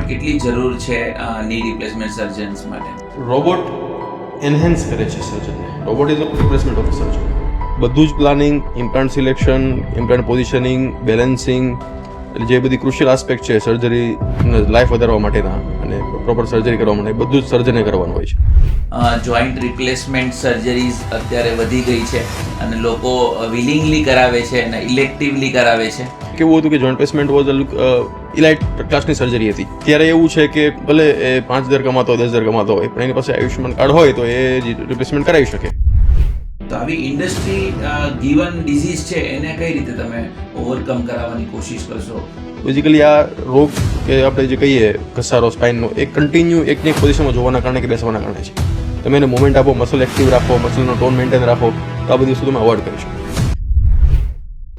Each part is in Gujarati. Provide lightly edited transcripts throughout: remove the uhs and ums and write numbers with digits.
કેટલી જરૂર છે ની રિપ્લેસમેન્ટ સર્જન્સ માટે? રોબોટ એન્હેન્સ કરે છે સર્જનને. Robot is a replacement of surgeon. બધું જ planning, implant selection, implant positioning, balancing, એટલે જે બધી ક્રુશિયલ આસ્પેક્ટ છે સર્જરી લાઈફ વધારવા માટેના અને પ્રોપર સર્જરી કરવા માટે બધું જ સર્જને કરવાનું હોય છે. જોઈન્ટ રિપ્લેસમેન્ટ સર્જરીઝ અત્યારે વધી ગઈ છે અને લોકો વિલિંગલી કરાવે છે અને ઇલેક્ટિવલી કરાવે છે. કેવું હતું કે જોઈન્ટ રિપ્લેસમેન્ટ વોઝ ઇલાઇટ ક્લાસની સર્જરી હતી. ત્યારે એવું છે કે ભલે એ 5,000 કમાતો હોય, 10,000 કમાતો હોય, પણ એની પાસે આયુષ્યમાન કાર્ડ હોય તો એ રિપ્લેસમેન્ટ કરાવી શકે. તો આવી ઇન્ડસ્ટ્રી ગિવન ડિઝીઝ છે એને કઈ રીતે તમે ઓવરકમ કરાવવાની કોશિશ કરશો? બેઝિકલી આ રોગ કે આપણે જે કહીએ ઘસારો સ્પાઇનનો એ કન્ટિન્યુ એકની એક પોઝિશનમાં જોવાના કારણે કે બેસવાના કારણે છે. તમે એને મોમેન્ટ આપો, મસલ એક્ટિવ રાખો, મસલનો ટોન મેન્ટેન રાખો, તો આ બધી વસ્તુ તમે અવોઇડ કરી શકો.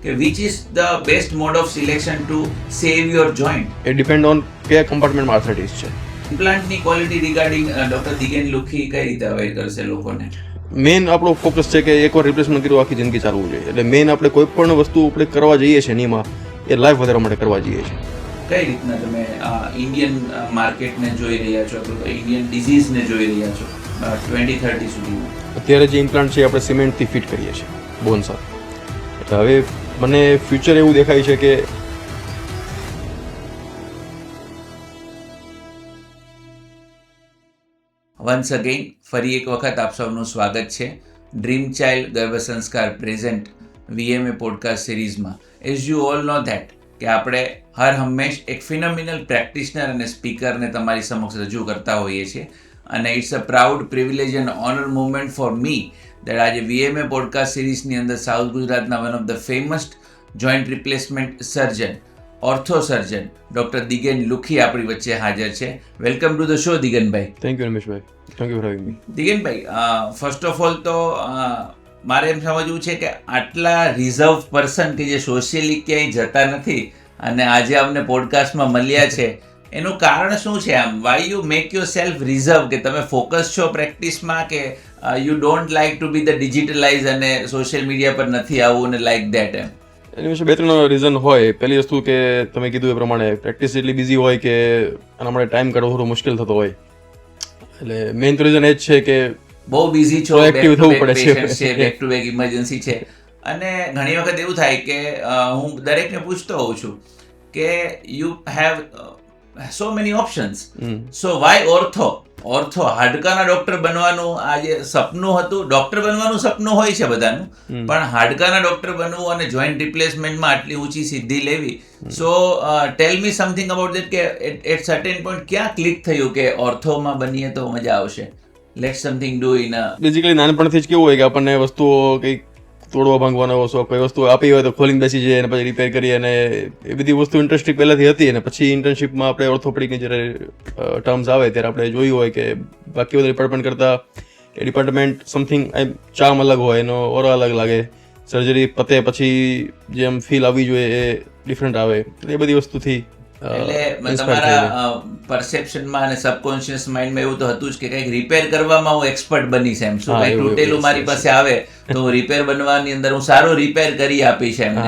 કે which is the best mode of selection to save your joint? A depend on કયા કમ્પાર્ટમેન્ટમાં આર્થરાઇટિસ છે. ઇમ્પ્લાન્ટની ક્વોલિટી રિગાર્ડિંગ ડોક્ટર દિગેન લુખી કઈ રીતે અવેર કરશે લોકોને? મેઇન આપણો ફોકસ છે કે એકવાર રિપ્લેસમેન્ટ કર્યું આખી જિંદગી ચાલવું જોઈએ. એટલે મેઇન આપણે કોઈ પણ વસ્તુ આપણે કરવા જઈએ છીએ એમાં એ લાઈફ વધારવા માટે કરવા જઈએ છીએ. કઈ રીતના તમે ઇન્ડિયન માર્કેટને જોઈ રહ્યા છો અથવા તો ઇન્ડિયન ડિઝીઝને જોઈ રહ્યા છો 2030 સુધીમાં? અત્યારે જે ઇમ્પ્લાન્ટ છે આપણે સિમેન્ટથી ફિટ કરીએ છીએ બોન સાથે. એટલે હવે મને ફ્યુચર એવું દેખાય છે કે વન્સ અગેન ફરી એક વખત આપ સૌનું સ્વાગત છે ડ્રીમ ચાઇલ્ડ ગર્ભ સંસ્કાર પ્રેઝન્ટ VMA પોડકાસ્ટ સિરીઝમાં. As you all know that કે આપણે હર હંમેશ એક ફિનોમિનલ પ્રેક્ટિશનર અને સ્પીકરને તમારી સમક્ષ રજૂ કરતા હોઈએ છીએ અને it's a proud privilege and honour movement for me that આજે VMA પોડકાસ્ટ સિરીઝની અંદર સાઉથ ગુજરાતના one of the famous joint replacement surgeon, ortho surgeon doctor Digen Lukhi આપણી વચ્ચે હાજર છે. વેલકમ ટુ ધ શો દિગનભાઈ. થેન્ક યુ રમેશભાઈ, thank you for having me. દિગનભાઈ, ફર્સ્ટ ઓફ ઓલ તો મારે એમ સમજવું છે કે આટલા રિઝર્વ પર્સન કે જે સોશિયલી ક્યાંય જતા નથી અને આજે અમને પોડકાસ્ટમાં મળ્યા છે એનું કારણ શું છે? આમ why you make yourself reserve? કે તમે ફોકસ છો પ્રેક્ટિસમાં કે you don't like to be the digitalize અને સોશિયલ મીડિયા પર નથી આવવું ને લાઈક દેટ? એની વિશે 2-3 રીઝન હોય. પહેલી વસ્તુ કે તમે કીધું એ પ્રમાણે પ્રેક્ટિસ એટલી બિઝી હોય કે આના માટે ટાઈમ કાઢવો થોડો મુશ્કેલ થતો હોય. એટલે મેઇન તો રીઝન એ જ છે કે બહુ બિઝી છો, એક્ટિવ થવું પડે છે, બેક ટુ બેક ઇમરજન્સી છે. અને ઘણી વખત એવું થાય કે હું દરેકને પૂછતો હોઉં છું કે you have so many options, so why ortho? હાડકાના ડોક્ટર બનવાનું આ જે સપનું હતું, ડોક્ટર બનવાનું સપનું હોય છે બધાનું, પણ હાડકાના ડોક્ટર બનવું અને જોઈન્ટ રિપ્લેસમેન્ટમાં આટલી ઊંચી સિદ્ધિ લેવી, સો ટેલ મી સમથિંગ અબાઉટ દેટ કે એટ સર્ટેન પોઈન્ટ ક્યાં ક્લિક થયું કે ઓર્થોમાં બનીએ તો મજા આવશે? Let's something do in basically નાનપણથી જ કેવું હોય કે આપણને વસ્તુઓ કંઈક તોડવા ભાંગવાનો શોખ, કોઈ વસ્તુ આપી હોય તો ખોલીને બેસી જાય અને પછી રિપેર કરીએ, અને એ બધી વસ્તુ ઇન્ટરેસ્ટિંગ પહેલાંથી હતી. અને પછી ઇન્ટર્નશિપમાં આપણે ઓર્થોપેડિકની જ્યારે ટર્મ્સ આવે ત્યારે આપણે જોયું હોય કે બાકી બધા ડિપાર્ટમેન્ટ કરતાં એ ડિપાર્ટમેન્ટ સમથિંગ ચાર્મ અલગ હોય, એનો ઓરો અલગ લાગે, સર્જરી પતે પછી જેમ ફીલ આવવી જોઈએ એ ડિફરન્ટ આવે. એ બધી વસ્તુથી એટલે તમારા પરસેપ્શનમાં અને સબકોન્શિયસ માઇન્ડમાં એવું તો હતું જ કે કંઈક રિપેર કરવામાં હું એક્સપર્ટ બનીશ એમ. શું કંઈક તૂટેલું મારી પાસે આવે તો હું રિપેર બનવાની અંદર હું સારું રિપેર કરી આપીશ એમ.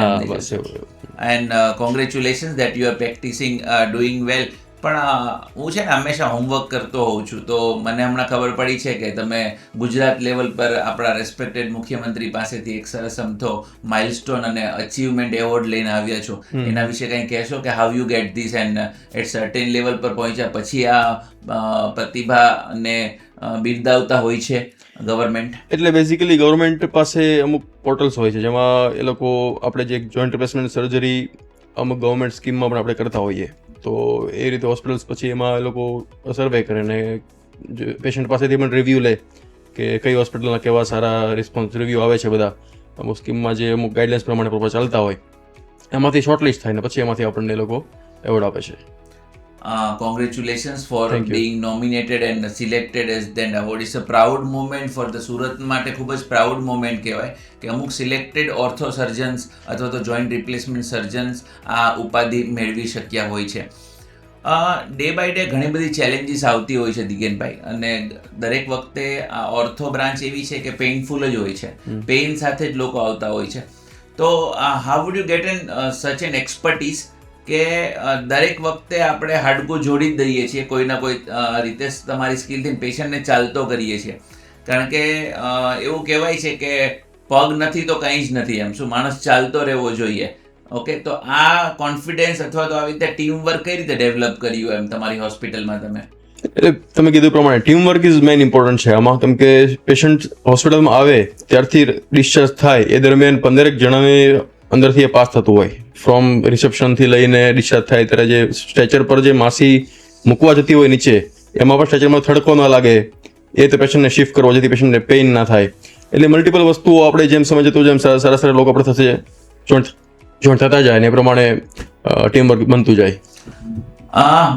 And congratulations that you are practising doing well. પણ હું છે ને હંમેશા હોમવર્ક કરતો હોઉં છું, તો મને હમણાં ખબર પડી છે કે તમે ગુજરાત લેવલ પર આપણા રેસ્પેક્ટેડ મુખ્યમંત્રી પાસેથી એક સરસ અમથો માઇલસ્ટોન અને અચીવમેન્ટ એવોર્ડ લઈને આવ્યા છો. એના વિશે કંઈ કહેશો કે how you get this and at certain level પર પહોંચ્યા પછી આ પ્રતિભાને બિરદાવતા હોય છે ગવર્મેન્ટ? એટલે બેઝિકલી ગવર્મેન્ટ પાસે અમુક પોર્ટલ્સ હોય છે જેમાં એ લોકો આપણે જે જોઈન્ટ રિપ્લેસમેન્ટ સર્જરી અમુક ગવર્મેન્ટ સ્કીમમાં પણ આપણે કરતા હોઈએ, તો એ રીતે હોસ્પિટલ્સ પછી એમાં એ લોકો સર્વે કરે અને પેશન્ટ પાસેથી પણ રિવ્યૂ લે કે કઈ હોસ્પિટલના કેવા સારા રિસ્પોન્સ રિવ્યૂ આવે છે. બધા અમુક સ્કીમમાં જે અમુક ગાઈડલાઇન્સ પ્રમાણે પ્રોપર ચાલતા હોય એમાંથી શોર્ટલિસ્ટ થાય ને પછી એમાંથી આપણને એ લોકો એવોર્ડ આપે છે. Congratulations for being nominated and selected as that award. It's a proud moment for the Surat માટે ખૂબ જ પ્રાઉડ મોમેન્ટ કહેવાય કે અમુક સિલેક્ટેડ ઓર્થો સર્જન્સ અથવા તો જોઈન્ટ રિપ્લેસમેન્ટ સર્જન્સ આ ઉપાધિ મેળવી શક્યા હોય છે. ડે બાય ડે ઘણી બધી ચેલેન્જીસ આવતી હોય છે દિગેનભાઈ, અને દરેક વખતે આ ઓર્થો બ્રાન્ચ એવી છે કે પેઇનફુલ જ હોય છે, પેઇન સાથે જ લોકો આવતા હોય છે. તો how would you get an such an expertise કે દરેક વખતે આપણે હાડકું જોડી જ દઈએ છીએ કોઈના કોઈ રીતે તમારી સ્કિલથી પેશન્ટને ચાલતો કરીએ છીએ, કારણ કે એવું કહેવાય છે કે પગ નથી તો કંઈ જ નથી એમ, શું માણસ ચાલતો રહેવો જોઈએ. ઓકે, તો આ કોન્ફિડન્સ અથવા તો આવી રીતે ટીમ વર્ક કઈ રીતે ડેવલપ કર્યું એમ તમારી હોસ્પિટલમાં તમે? એટલે તમે કીધું પ્રમાણે team work is main important છે આમાં. કેમ કે પેશન્ટ હોસ્પિટલમાં આવે ત્યારથી ડિસ્ચાર્જ થાય એ દરમિયાન 15 જણાને અંદરથી એ પાસ થતું હોય. ફ્રોમ રિસેપ્શનથી લઈને ડિસ્ચાર્જ થાય ત્યારે જે સ્ટ્રેચર પર જે માસી મૂકવા જતી હોય નીચે, એમાં પણ સ્ટ્રેચરમાં થડકો ન લાગે, એ તો પેશન્ટને શિફ્ટ કરવો જેથી પેશન્ટને પેઇન ના થાય. એટલે મલ્ટિપલ વસ્તુઓ આપણે જેમ સમય જતું જેમ સારા સારા લોકો આપણે થશે જોઈન્ટ થતા જાય ને એ પ્રમાણે ટીમ વર્ક બનતું જાય.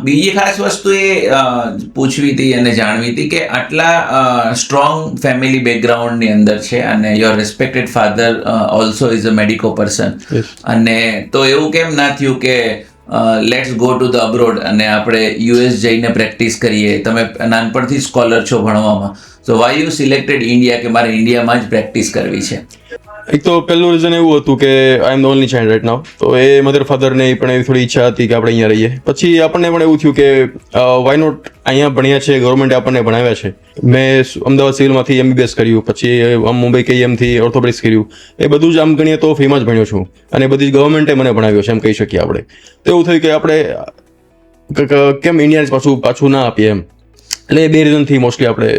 બીજી ખાસ વસ્તુ એ પૂછવી હતી અને જાણવી હતી કે આટલા સ્ટ્રોંગ ફેમિલી બેકગ્રાઉન્ડની અંદર છે અને your respected father also is a medico person, અને તો એવું કેમ ના થયું કે let's go to the abroad અને આપણે યુએસ જઈને પ્રેક્ટિસ કરીએ? તમે નાનપણથી સ્કોલર છો ભણવામાં, સો વાય યુ સિલેક્ટેડ ઇન્ડિયા કે મારે ઇન્ડિયામાં જ પ્રેક્ટિસ કરવી છે? એક તો પહેલું રીઝન એવું હતું કે I am the only child right now, તો એ મધર ફાધરને પણ એવી થોડી ઈચ્છા હતી કે આપણે અહીંયા રહીએ. પછી આપણને પણ એવું થયું કે વાય નોટ, અહીંયા ભણ્યા છે, ગવર્મેન્ટે આપણને ભણાવ્યા છે. મેં અમદાવાદ સિવિલમાંથી MBBS કર્યું, પછી મુંબઈ KEMથી ઓર્થોપેડિક્સ કર્યું. એ બધું જ આમ ગણીએ તો ફ્રીમાં જ ભણ્યો છું, અને બધી જ ગવર્મેન્ટે મને ભણાવ્યો છે એમ કહી શકીએ આપણે. તો એવું થયું કે આપણે કેમ ઇન્ડિયાને પાછું ના આપીએ એમ. એટલે એ બે રીઝનથી મોસ્ટલી આપણે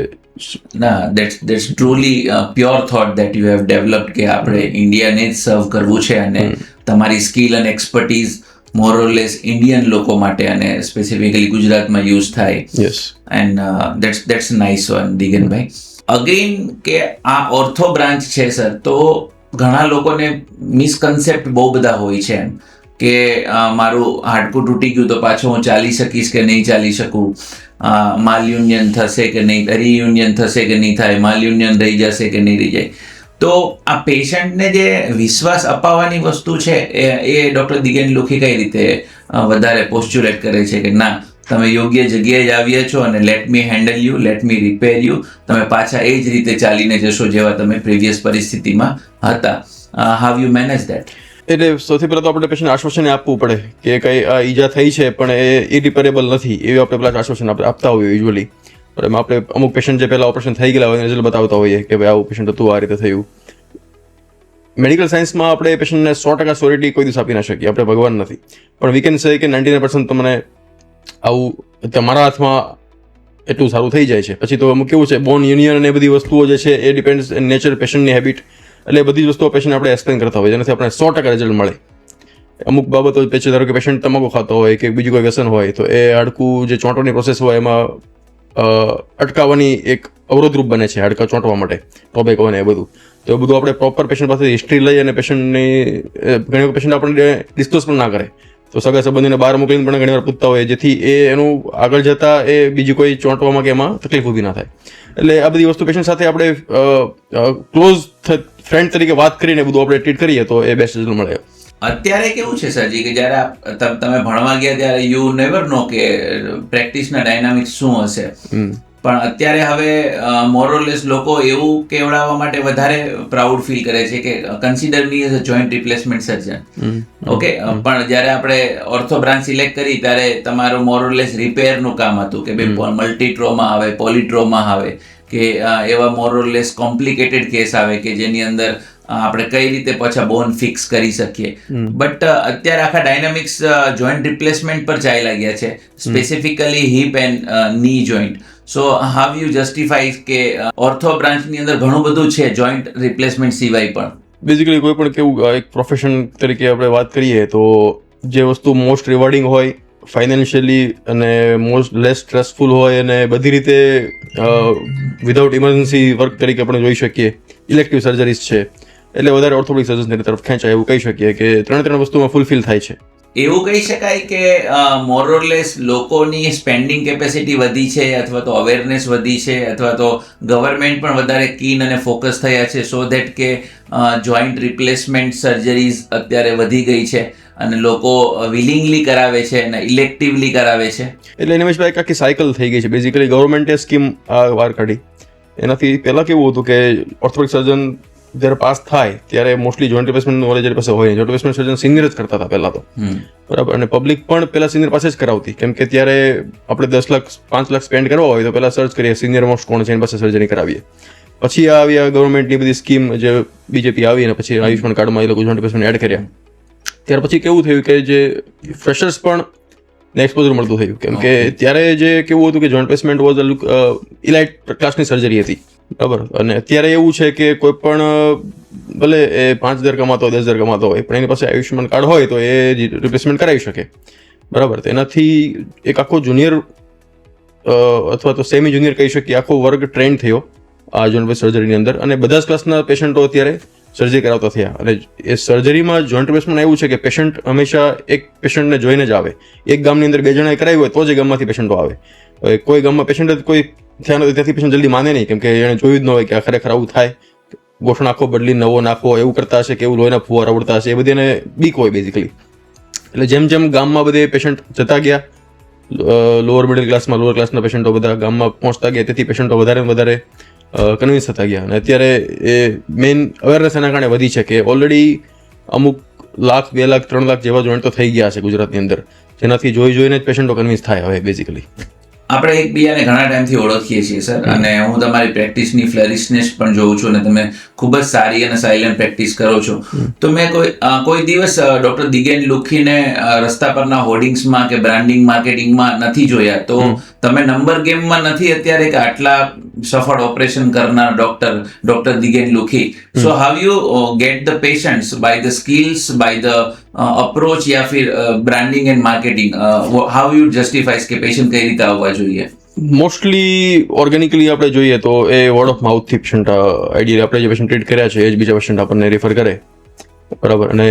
that's truly pure thought that you have developed કે આપણે ઇન્ડિયાને જ સર્વ કરવું છે અને તમારી સ્કિલ અને expertise more or less Indian લોકો માટે અને સ્પેસિફિકલી ગુજરાતમાં યુઝ થાય. Yes, and that's nice one દિગનભાઈ. અગેન કે આ ઓર્થો બ્રાન્ચ છે સર, તો ઘણા લોકોને મિસકન્સેપ્ટ બહુ બધા હોય છે એમ કે મારું હાડકું તૂટી ગયું તો પાછો હું ચાલી શકીશ કે નહીં ચાલી શકું, માલ યુનિયન થશે કે નહીં, રિયુનિયન થશે કે નહીં થાય, માલ યુનિયન રહી જશે કે નહીં રહી જાય. તો આ પેશન્ટને જે વિશ્વાસ અપાવવાની વસ્તુ છે એ ડૉક્ટર દિગેન લુખી કઈ રીતે વધારે પોસ્ચ્યુલેટ કરે છે કે ના, તમે યોગ્ય જગ્યાએ જ આવ્યા છો અને let me handle you, let me repair you, તમે પાછા એ જ રીતે ચાલીને જશો જેવા તમે પ્રીવિયસ પરિસ્થિતિમાં હતા. How you manage that? એટલે સૌથી પહેલાં તો આપણે પેશન્ટ આશ્વાસન આપવું પડે કે કંઈ આ ઈજા થઈ છે પણ એ ઇરિપેરેબલ નથી, એવી આપણે પહેલાં આશ્વાસન આપણે આપતા હોઈએ યુઝ્યુઅલી. પણ એમાં આપણે અમુક પેશન્ટ જે પહેલાં ઓપરેશન થઈ ગયેલા હોય રિઝલ્ટ બતાવતા હોઈએ કે ભાઈ આવું પેશન્ટ હતું, આ રીતે થયું. મેડિકલ સાયન્સમાં આપણે પેશન્ટને 100% શ્યોરિટી કોઈ દિવસ આપી ના શકીએ, આપણે ભગવાન નથી, પણ વી કેન સે કે 99% તમને આવું તમારા હાથમાં એટલું સારું થઈ જાય છે. પછી તો અમુક કેવું છે, બોન યુનિયન અને એ બધી વસ્તુઓ જે છે એ ડિપેન્ડ્સ નેચર, પેશન્ટની હેબિટ, એટલે બધી જ વસ્તુઓ પેશન્ટ આપણે એક્સપ્લેન કરતા હોય જેનાથી આપણે 100% રિઝલ્ટ મળે. અમુક બાબતો પછી ધારો કે પેશન્ટ તમાકુ ખાતો હોય કે બીજું કોઈ વ્યસન હોય તો એ હાડકું જે ચોંટવાની પ્રોસેસ હોય એમાં અટકાવવાની એક અવરોધરૂપ બને છે હાડકા ચોંટવા માટે, ટોબેકો ને એ બધું. તો એ બધું આપણે પ્રોપર પેશન્ટ પાસેથી હિસ્ટ્રી લઈ અને પેશન્ટની ઘણી પેશન્ટ આપણને ડિસ્કસ પણ ના કરે, તો સગા સંબંધીને બહાર મોકલીને પણ ઘણીવાર પૂછતા હોય જેથી એ એનું આગળ જતાં એ બીજી કોઈ ચોંટવામાં કે એમાં તકલીફ ઊભી ના થાય. એટલે આ બધી વસ્તુ પેશન્ટ સાથે આપણે ક્લોઝ ફ્રેન્ડ તરીકે વાત કરીને બધું આપણે ટ્રીટ કરીએ તો એ બેસ્ટ રિઝલ્ટ મળે. અત્યારે કેવું છે સરજી કે જ્યારે તમે ભણવા ગયા ત્યારે યુ નેવર નો કે પ્રેક્ટિસના ડાયનામિક્સ શું હશે, પણ અત્યારે હવે મોરલેસ લોકો એવું કેવડાવવા માટે વધારે પ્રાઉડ ફીલ કરે છે કે consider me as a joint replacement surgeon. Okay, પણ જ્યારે આપણે ઓર્થો બ્રાન્ચ સિલેક્ટ કરી ત્યારે તમારું મોરલેસ રિપેરનું કામ હતું કે ભાઈ મલ્ટી ટ્રોમા આવે, પોલીટ્રોમા આવે કે એવા મોરલેસ કોમ્પ્લિકેટેડ કેસ આવે કે જેની અંદર આપણે કઈ રીતે પાછા બોન ફિક્સ કરી શકીએ. બટ અત્યારે આખા ડાયનામિક્સ જોઈન્ટ રિપ્લેસમેન્ટ પર ચાલ્યા ગયા છે, સ્પેસિફિકલી હિપ એન્ડ ની joint. So how you justify કે ઓર્થો બ્રાન્ચની અંદર ઘણું બધું છે જોઈન્ટ રિપ્લેસમેન્ટ સિવાય પણ? બેઝિકલી કોઈ પણ કેવું એક પ્રોફેશન તરીકે આપણે વાત કરીએ તો જે વસ્તુ મોસ્ટ રિવોર્ડિંગ હોય, ફાઇનાન્શિયલી અને મોસ્ટ લેસ સ્ટ્રેસફુલ હોય અને બધી રીતે વિધાઉટ ઇમરજન્સી વર્ક તરીકે આપણે જોઈ શકીએ, ઇલેક્ટિવ સર્જરીઝ છે, એટલે વધારે ઓર્થોપેડિક સર્જન્સની તરફ ખેંચાય એવું કહી શકીએ કે ત્રણ વસ્તુમાં ફૂલફિલ થાય છે. એવું કહી શકાય કે મોરલેસ લોકોની સ્પેન્ડિંગ કેપેસિટી વધી છે અથવા તો અવેરનેસ વધી છે અથવા તો ગવર્મેન્ટ પણ વધારે કીન અને ફોકસ થયા છે સો ધેટ કે જોઈન્ટ રિપ્લેસમેન્ટ સર્જરીઝ અત્યારે વધી ગઈ છે અને લોકો વિલિંગલી કરાવે છે અને ઇલેક્ટિવલી કરાવે છે. એટલે એની એક આખી સાયકલ થઈ ગઈ છે. બેઝિકલી ગવર્મેન્ટે સ્કીમ બહાર કાઢી. એનાથી પહેલાં કેવું હતું કે ઓર્થોપેડિક સર્જન જ્યારે પાસ થાય ત્યારે મોસ્ટલી જોઈન્ટ રિપ્લેસમેન્ટ નોલેજ પાસે હોય જોઈન્ટ રિપ્લેસમેન્ટ સર્જન સિનિયર જ કરતા હતા પહેલા તો, બરાબર. અને પબ્લિક પણ પહેલા સિનિયર પાસે જ કરાવતી, કેમ કે ત્યારે આપણે 10 લાખ 5 લાખ સ્પેન્ડ કરવા હોય તો પહેલા સર્ચ કરીએ સિનિયર મોસ્ટ કોણ છે એની પાસે સર્જરી કરાવીએ. પછી આવી ગવર્મેન્ટની બધી સ્કીમ જે બીજેપી આવી અને પછી આયુષ્માન કાર્ડમાં એ લોકો જોઈન્ટ રિપ્લેસમેન્ટ એડ કર્યા. ત્યાર પછી કેવું થયું કે જે ફ્રેશર્સ પણ એક્સપોઝર મળતું થયું, કેમ કે ત્યારે જે કેવું હતું કે જોઈન્ટ રિપ્લેસમેન્ટ વોઝ ઇલાઇટ ક્લાસની સર્જરી હતી, બરાબર. અને અત્યારે એવું છે કે કોઈ પણ ભલે એ 5,000 કમાતો હોય 10,000 કમાતો હોય પણ એની પાસે આયુષ્યમાન કાર્ડ હોય તો એ રિપ્લેસમેન્ટ કરાવી શકે, બરાબર. તેનાથી એક આખો જુનિયર અથવા તો સેમી જુનિયર કહી શકીએ આખો વર્ગ ટ્રેન્ડ થયો આ જોઈન્ટ સર્જરીની અંદર, અને બધા જ ક્લાસના પેશન્ટો અત્યારે સર્જરી કરાવતા થયા. અને એ સર્જરીમાં જોઈન્ટ રિપ્લેસમેન્ટ એવું છે કે પેશન્ટ હંમેશા એક પેશન્ટને જોઈને જ આવે. એક ગામની અંદર 2 જણાએ કરાવી હોય તો જ એ ગામમાંથી પેશન્ટો આવે. કોઈ ગામમાં પેશન્ટ કોઈ થયા નથી ત્યાંથી પેશન્ટ જલ્દી માને નહીં, કેમ કે એને જોયું જ ન હોય કે આ ખરેખર આવું થાય, ગોઠણ આખો બદલી નવો નાખવો એવું કરતા હશે કે એવું લોહીના ફુવારા ઉડતા હશે, એ બધી એને બીક હોય બેઝિકલી. એટલે જેમ જેમ ગામમાં બધે પેશન્ટ જતા ગયા, લોઅર મિડલ ક્લાસમાં લોઅર ક્લાસના પેશન્ટો બધા ગામમાં પહોંચતા ગયા, તેથી પેશન્ટો વધારે કન્વિન્સ થતા ગયા. અને અત્યારે એ મેઇન અવેરનેસ એના કારણે વધી છે કે ઓલરેડી અમુક લાખ 2 લાખ 3 લાખ જેવા જોઈન્ટ તો થઈ ગયા છે ગુજરાતની અંદર, જેનાથી જોઈને જ પેશન્ટો કન્વિન્સ થાય હવે બેઝિકલી. આપણે એકબીજાને ઘણા ટાઈમથી ઓળખીએ છીએ સર, અને હું તમારી પ્રેક્ટિસની ફ્લરિશનેસ પણ જોઉં છું, અને તમે ખૂબ જ સારી અને સાયલન્ટ પ્રેક્ટિસ કરો છો. તો મેં કોઈ દિવસ ડોક્ટર દિગેન લુખીને રસ્તા પરના હોર્ડિંગ્સમાં કે બ્રાન્ડિંગ માર્કેટિંગમાં નથી જોયા. તો તમે નંબર ગેમમાં નથી અત્યારે કે આટલા સફળ ઓપરેશન કરનાર doctor Digen Lukhi. So how you get the patients by the skills, by the approach યા ફિર branding and marketing? How you justifies કે પેશન્ટ કઈ રીતે આવવા જોઈએ? મોસ્ટલી ઓર્ગેનિકલી આપણે જોઈએ તો એ વર્ડ ઓફ માઉથથી પેશન્ટ આઈડિયલી આપણે જે પેશન્ટ ટ્રીટ કર્યા છે એ જ બીજા પેશન્ટ આપણને રેફર કરે, બરાબર. અને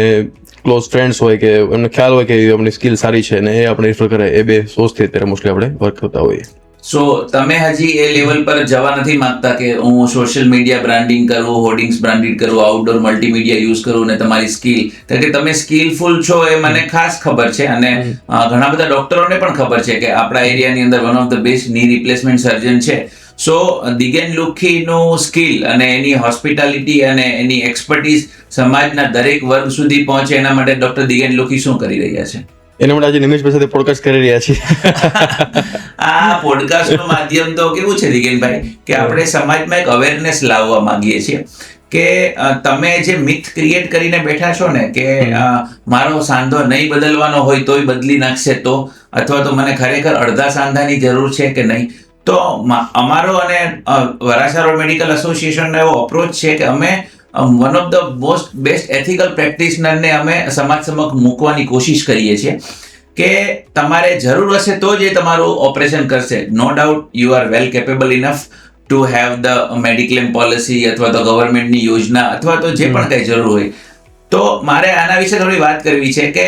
ક્લોઝ ફ્રેન્ડ્સ હોય કે એમને ખ્યાલ હોય કે આપણી સ્કિલ સારી છે ને એ આપણે રેફર કરે, એ 2 સોર્સથી અત્યારે મોસ્ટલી આપણે વર્ક કરતા હોઈએ. સો તમે હજી એ લેવલ પર જવા નથી માંગતા કે હું સોશિયલ મીડિયા બ્રાન્ડિંગ કરું, હોર્ડિંગ્સ બ્રાન્ડિંગ કરું, આઉટડોર મલ્ટીમીડિયા યુઝ કરું ને તમારી સ્કિલ, કે તમે સ્કિલફુલ છો એ મને ખાસ ખબર છે, અને ઘણા બધા ડોક્ટરોને પણ ખબર છે કે આપણા એરિયાની અંદર વન ઓફ ધ બેસ્ટ ની રિપ્લેસમેન્ટ સર્જન છે. સો દિગેન લુખીનું સ્કિલ અને એની હોસ્પિટાલિટી અને એની એક્સપર્ટીઝ સમાજના દરેક વર્ગ સુધી પહોંચે એના માટે ડોક્ટર દિગેન લુખી શું કરી રહ્યા છે? એના માટે આજે નિમેશભાઈ સાથે પોડકાસ્ટ કરી રહ્યા છીએ. આ પોડકાસ્ટનું માધ્યમ તો કેવું છે દિગેનભાઈ કે આપણે સમાજમાં એક અવેરનેસ લાવવા માંગીએ છીએ કે તમે જે મિથ ક્રિએટ કરીને બેઠા છો ને કે મારો સાંધો નહીં બદલવાનો હોય તોય બદલી નાખશે તો, અથવા તો મને ખરેખર અડધા સાંધાની જરૂર છે કે નહીં, તો અમારો અને વરાછા રોડ મેડિકલ એસોસિએશનનો એવો અપ્રોચ છે કે અમે one of the most best ethical પ્રેક્ટિશનરને અમે સમાજ સમક્ષ મૂકવાની કોશિશ કરીએ છીએ કે તમારે જરૂર હશે તો જ એ તમારું ઓપરેશન કરશે. No doubt you are well capable enough to have the mediclaim policy અથવા તો ગવર્મેન્ટની યોજના અથવા તો જે પણ કંઈ જરૂર હોય. તો મારે આના વિશે થોડી વાત કરવી છે કે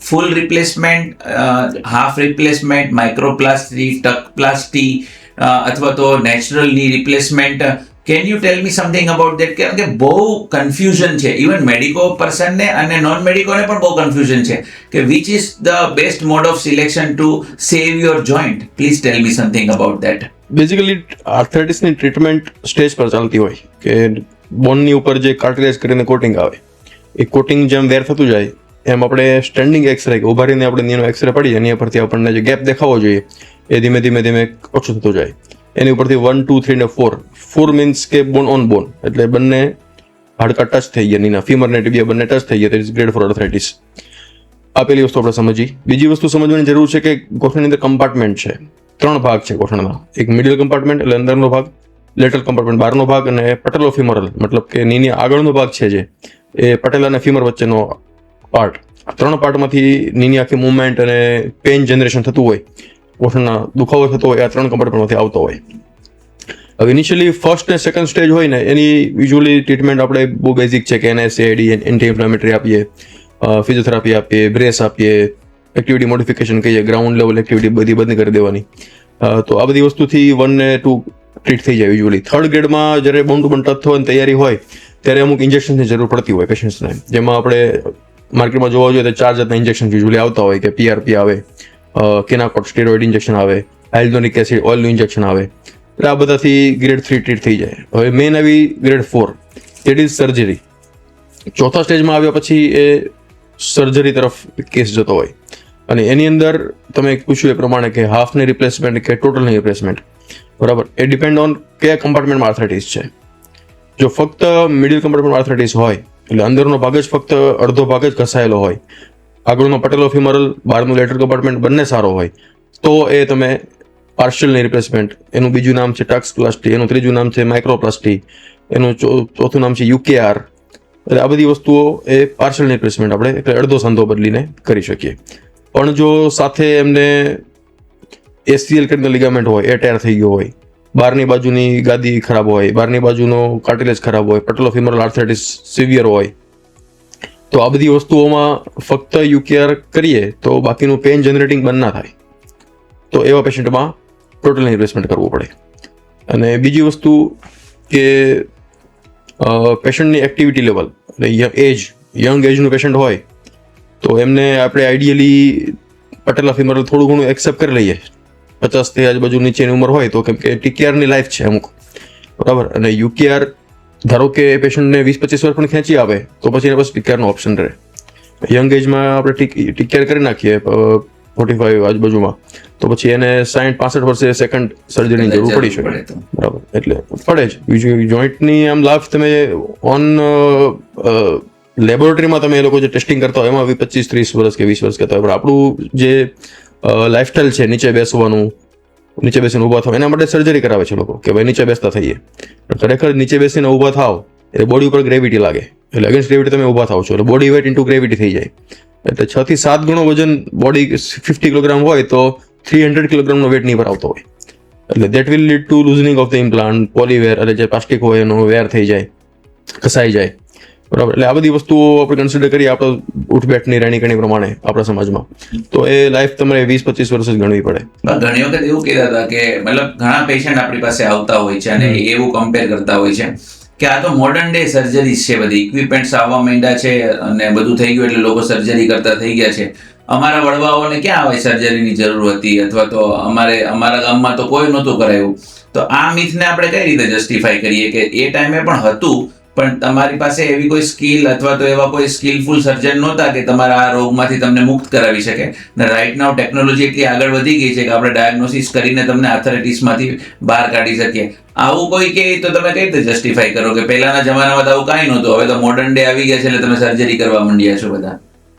ફૂલ રિપ્લેસમેન્ટ, હાફ રિપ્લેસમેન્ટ, માઇક્રોપ્લાસ્ટી, ટકપ્લાસ્ટી અથવા તો નેચરલ ની replacement, can you tell me something about that? કે બહુ કન્ફ્યુઝન છે, ઇવન મેડિકો પર્સનને અને નોન મેડિકોને પણ બહુ કન્ફ્યુઝન છે કે which is the best mode of selection to save your joint. Please tell me something about that. Basically આર્થરાઇટિસની ટ્રીટમેન્ટ સ્ટેજ પર ચાલતી હોય કે બોનની ઉપર જે કાર્ટિલેજ કરીને કોટિંગ આવે, એ કોટિંગ જેમ વેર થતું જાય એમ આપણે સ્ટેન્ડિંગ એક્સરે કે ઉભા રહીને આપણે એનો એક્સરે પડીએ એની પરથી આપણને જે ગેપ દેખાવો જોઈએ એ ધીમે ધીમે ઓછું થતું જાય. એની ઉપરથી 1, 2, 3 ને 4 મીન્સ કે બોન ઓન બોન, એટલે બંને હાડકા ટચ થઈ ગયા, નીના ફીમર ને ટીબિયા બંને ટચ થઈ ગયા, ઇઝ ગ્રેડ ફોર આર્થરાઇટિસ. આ પેલી વસ્તુ આપણે સમજી. બીજી વસ્તુ સમજવાની જરૂર છે કે ગોઠણની અંદર કમ્પાર્ટમેન્ટ છે, 3 ભાગ છે ગોઠણના. એક મિડલ કમ્પાર્ટમેન્ટ એટલે અંદરનો ભાગ, લેટરલ કમ્પાર્ટમેન્ટ બહારનો ભાગ, અને પટેલો ફીમરલ મતલબ કે નીની આગળનો ભાગ છે જે એ પટેલા અને ફીમર વચ્ચેનો પાર્ટ. આ 3 પાર્ટમાંથી નીની આખી મુવમેન્ટ અને પેઇન જનરેશન થતું હોય, ગોઠણના દુખાવો થતો હોય, આ 3 કમ્પાર્ટમેન્ટમાંથી આવતો હોય. હવે ઇનિશિયલી ફર્સ્ટ ને સેકન્ડ સ્ટેજ હોય ને એની યુઝ્યુઅલી ટ્રીટમેન્ટ આપણે બહુ બેઝિક છે કે NSAID, એન્ટી ઇન્ફ્લામેટરી આપીએ, ફિઝિયોથેરાપી આપીએ, બ્રેસ આપીએ, એક્ટિવિટી મોડિફિકેશન કહીએ, ગ્રાઉન્ડ લેવલ એક્ટિવિટી બધી બંધ કરી દેવાની. તો આ બધી વસ્તુથી 1 ને 2 ટ્રીટ થઈ જાય યુઝ્યુઅલી. થર્ડ ગ્રેડમાં જ્યારે બોન ટુ બોન ટચ થવાની તૈયારી હોય ત્યારે અમુક ઇન્જેક્શનની જરૂર પડતી હોય પેશન્ટ્સને, જેમાં આપણે માર્કેટમાં જોવા જોઈએ તો 4 જાતના ઇન્જેક્શન યુઝ્યુઅલી આવતા હોય કે PRP આવે, કેનાકોટ સ્ટેરોઇડ ઇન્જેક્શન આવે, હાઇલ્યુરોનિક એસિડ ઓઇલનું ઇન્જેક્શન આવે. એટલે આ બધાથી ગ્રેડ 3 ટ્રીટ થઈ જાય. હવે મેઇન આવી ગ્રેડ 4 દેટ ઇઝ સર્જરી. ચોથા સ્ટેજમાં આવ્યા પછી એ સર્જરી તરફ કેસ જતો હોય, અને એની અંદર તમે પૂછ્યું એ પ્રમાણે કે હાફની રિપ્લેસમેન્ટ કે ટોટલની રિપ્લેસમેન્ટ, બરાબર, એ ડિપેન્ડ ઓન કયા કમ્પાર્ટમેન્ટમાં આર્થરાઇટિસ છે. જો ફક્ત મિડલ કમ્પાર્ટમેન્ટ આર્થરાઇટિસ હોય, એટલે અંદરનો ભાગ જ ફક્ત અડધો ભાગ જ ઘસાયેલો હોય, આગળનો પટેલોફિમરલ, બહારનું લેટરલ કમ્પાર્ટમેન્ટ બંને સારો હોય, તો એ તમે પાર્શિયલની રિપ્લેસમેન્ટ, એનું બીજું નામ છે ટક્સપ્લાસ્ટી, એનું ત્રીજું નામ છે માઇક્રોપ્લાસ્ટી, એનું ચોથું નામ છે યુકેઆર. એટલે આ બધી વસ્તુઓ એ પાર્શિયલની રિપ્લેસમેન્ટ આપણે એટલે અડધો સાંધો બદલીને કરી શકીએ. પણ જો સાથે એમને એસીએલ કરીને લિગામેન્ટ હોય, એ ટેર થઈ ગયો હોય, બહારની બાજુની ગાદી ખરાબ હોય, બહારની બાજુનો કાર્ટિલેજ ખરાબ હોય, પટેલોફિમરલ આર્થરાઇટિસ સિવિયર હોય, તો આ બધી વસ્તુઓમાં ફક્ત યુકેઆર કરીએ તો બાકીનું પેઇન જનરેટિંગ બંધ ના થાય. તો એવા પેશન્ટમાં ટોટલની રિપ્લેસમેન્ટ કરવું પડે. અને બીજી વસ્તુ કે પેશન્ટની એક્ટિવિટી લેવલ, યંગ એજનું પેશન્ટ હોય તો એમને આપણે આઈડિયલી પટેલોફિમરલ થોડું ઘણું એક્સેપ્ટ કરી લઈએ. 50 થી આજુબાજુ નીચેની ઉંમર હોય તો, કેમ કે ટીકેઆરની લાઈફ છે અમુક, બરાબર. અને યુકેઆર ધારો કે પેશન્ટને 20-25 વર્ષ પણ ખેંચી આવે તો પછી એના પાસે ટીકેઆરનો ઓપ્શન રહે. યંગ એજમાં આપણે ટીકેઆર કરી નાખીએ 45 આજુબાજુમાં, તો પછી એને 60-65 વર્ષે સેકન્ડ સર્જરીની જરૂર પડી શકે, બરાબર. એટલે પડે જ. બીજું જોઈન્ટની આમ લાભ તમે ઓન લેબોરેટરીમાં તમે એ લોકો જે ટેસ્ટિંગ કરતા હોય એમાં 25-30 વર્ષ કે 20 વર્ષ કહેતા હોય, પણ આપણું જે લાઈફસ્ટાઈલ છે, નીચે બેસવાનું, નીચે બેસીને ઊભા થાવ, એના માટે સર્જરી કરાવે છે લોકો કે ભાઈ નીચે બેસતા થઈએ. ખરેખર નીચે બેસીને ઊભા થાવ એટલે બોડી ઉપર ગ્રેવિટી લાગે, એટલે અગેન્સ્ટ ગ્રેવિટી તમે ઊભા થાવ છો એટલે બોડી વેઇટ ઇન્ટુ ગ્રેવિટી થઈ જાય. એટલે 6 થી 7 ગણો વજન બોડી 50 કિલોગ્રામ હોય તો 300 કિલોગ્રામનો વેટ નહીં ભરાવતો હોય. એટલે that will lead to loosening of the implant, polywear, એટલે જે પ્લાસ્ટિક હોય એનો વેર થઈ જાય, ઘસાઈ જાય, બરાબર. એટલે આ બધી વસ્તુઓ આપણે કન્સિડર કરીએ આપણો ઉઠબેઠની રહેણીકરણી પ્રમાણે આપણા સમાજમાં, તો એ લાઈફ તમારે 20-25 વર્ષ જ ગણવી પડે. ઘણી વખત એવું કહેતા હતા કે મતલબ ઘણા પેશન્ટ આપણી પાસે આવતા હોય છે અને એવું કમ્પેર કરતા હોય છે કે આ તો મોડર્ન ડે સર્જરીઝ છે, બધી ઇક્વિપમેન્ટ્સ આવવા માંડ્યા છે અને બધું થઈ ગયું એટલે લોકો સર્જરી કરતા થઈ ગયા છે. અમારા વડવાઓને ક્યાં આવે સર્જરીની જરૂર હતી, અથવા તો અમારા ગામમાં તો કોઈ નહોતું કરાયું. તો આ મિથને આપણે કઈ રીતે જસ્ટિફાઈ કરીએ કે એ ટાઈમે પણ હતું, પણ તમારી પાસે એવી કોઈ સ્કિલ અથવા તો એવા કોઈ સ્કિલફુલ સર્જન નહોતા કે તમારા આ રોગમાંથી તમને મુક્ત કરાવી શકે. ને રાઈટ નાઉ ટેકનોલોજી એટલી આગળ વધી ગઈ છે કે આપણે ડાયગ્નોસિસ કરીને તમને આર્થરાઇટિસમાંથી બહાર કાઢી શકીએ. આવું કોઈ કે તો તમે કઈ રીતે જસ્ટિફાઈ કરો કે પહેલાના જમાનામાં તો આવું કાંઈ નહોતું, હવે તો મોડર્ન ડે આવી ગયા છે એટલે તમે સર્જરી કરવા માંડ્યા છો બધા?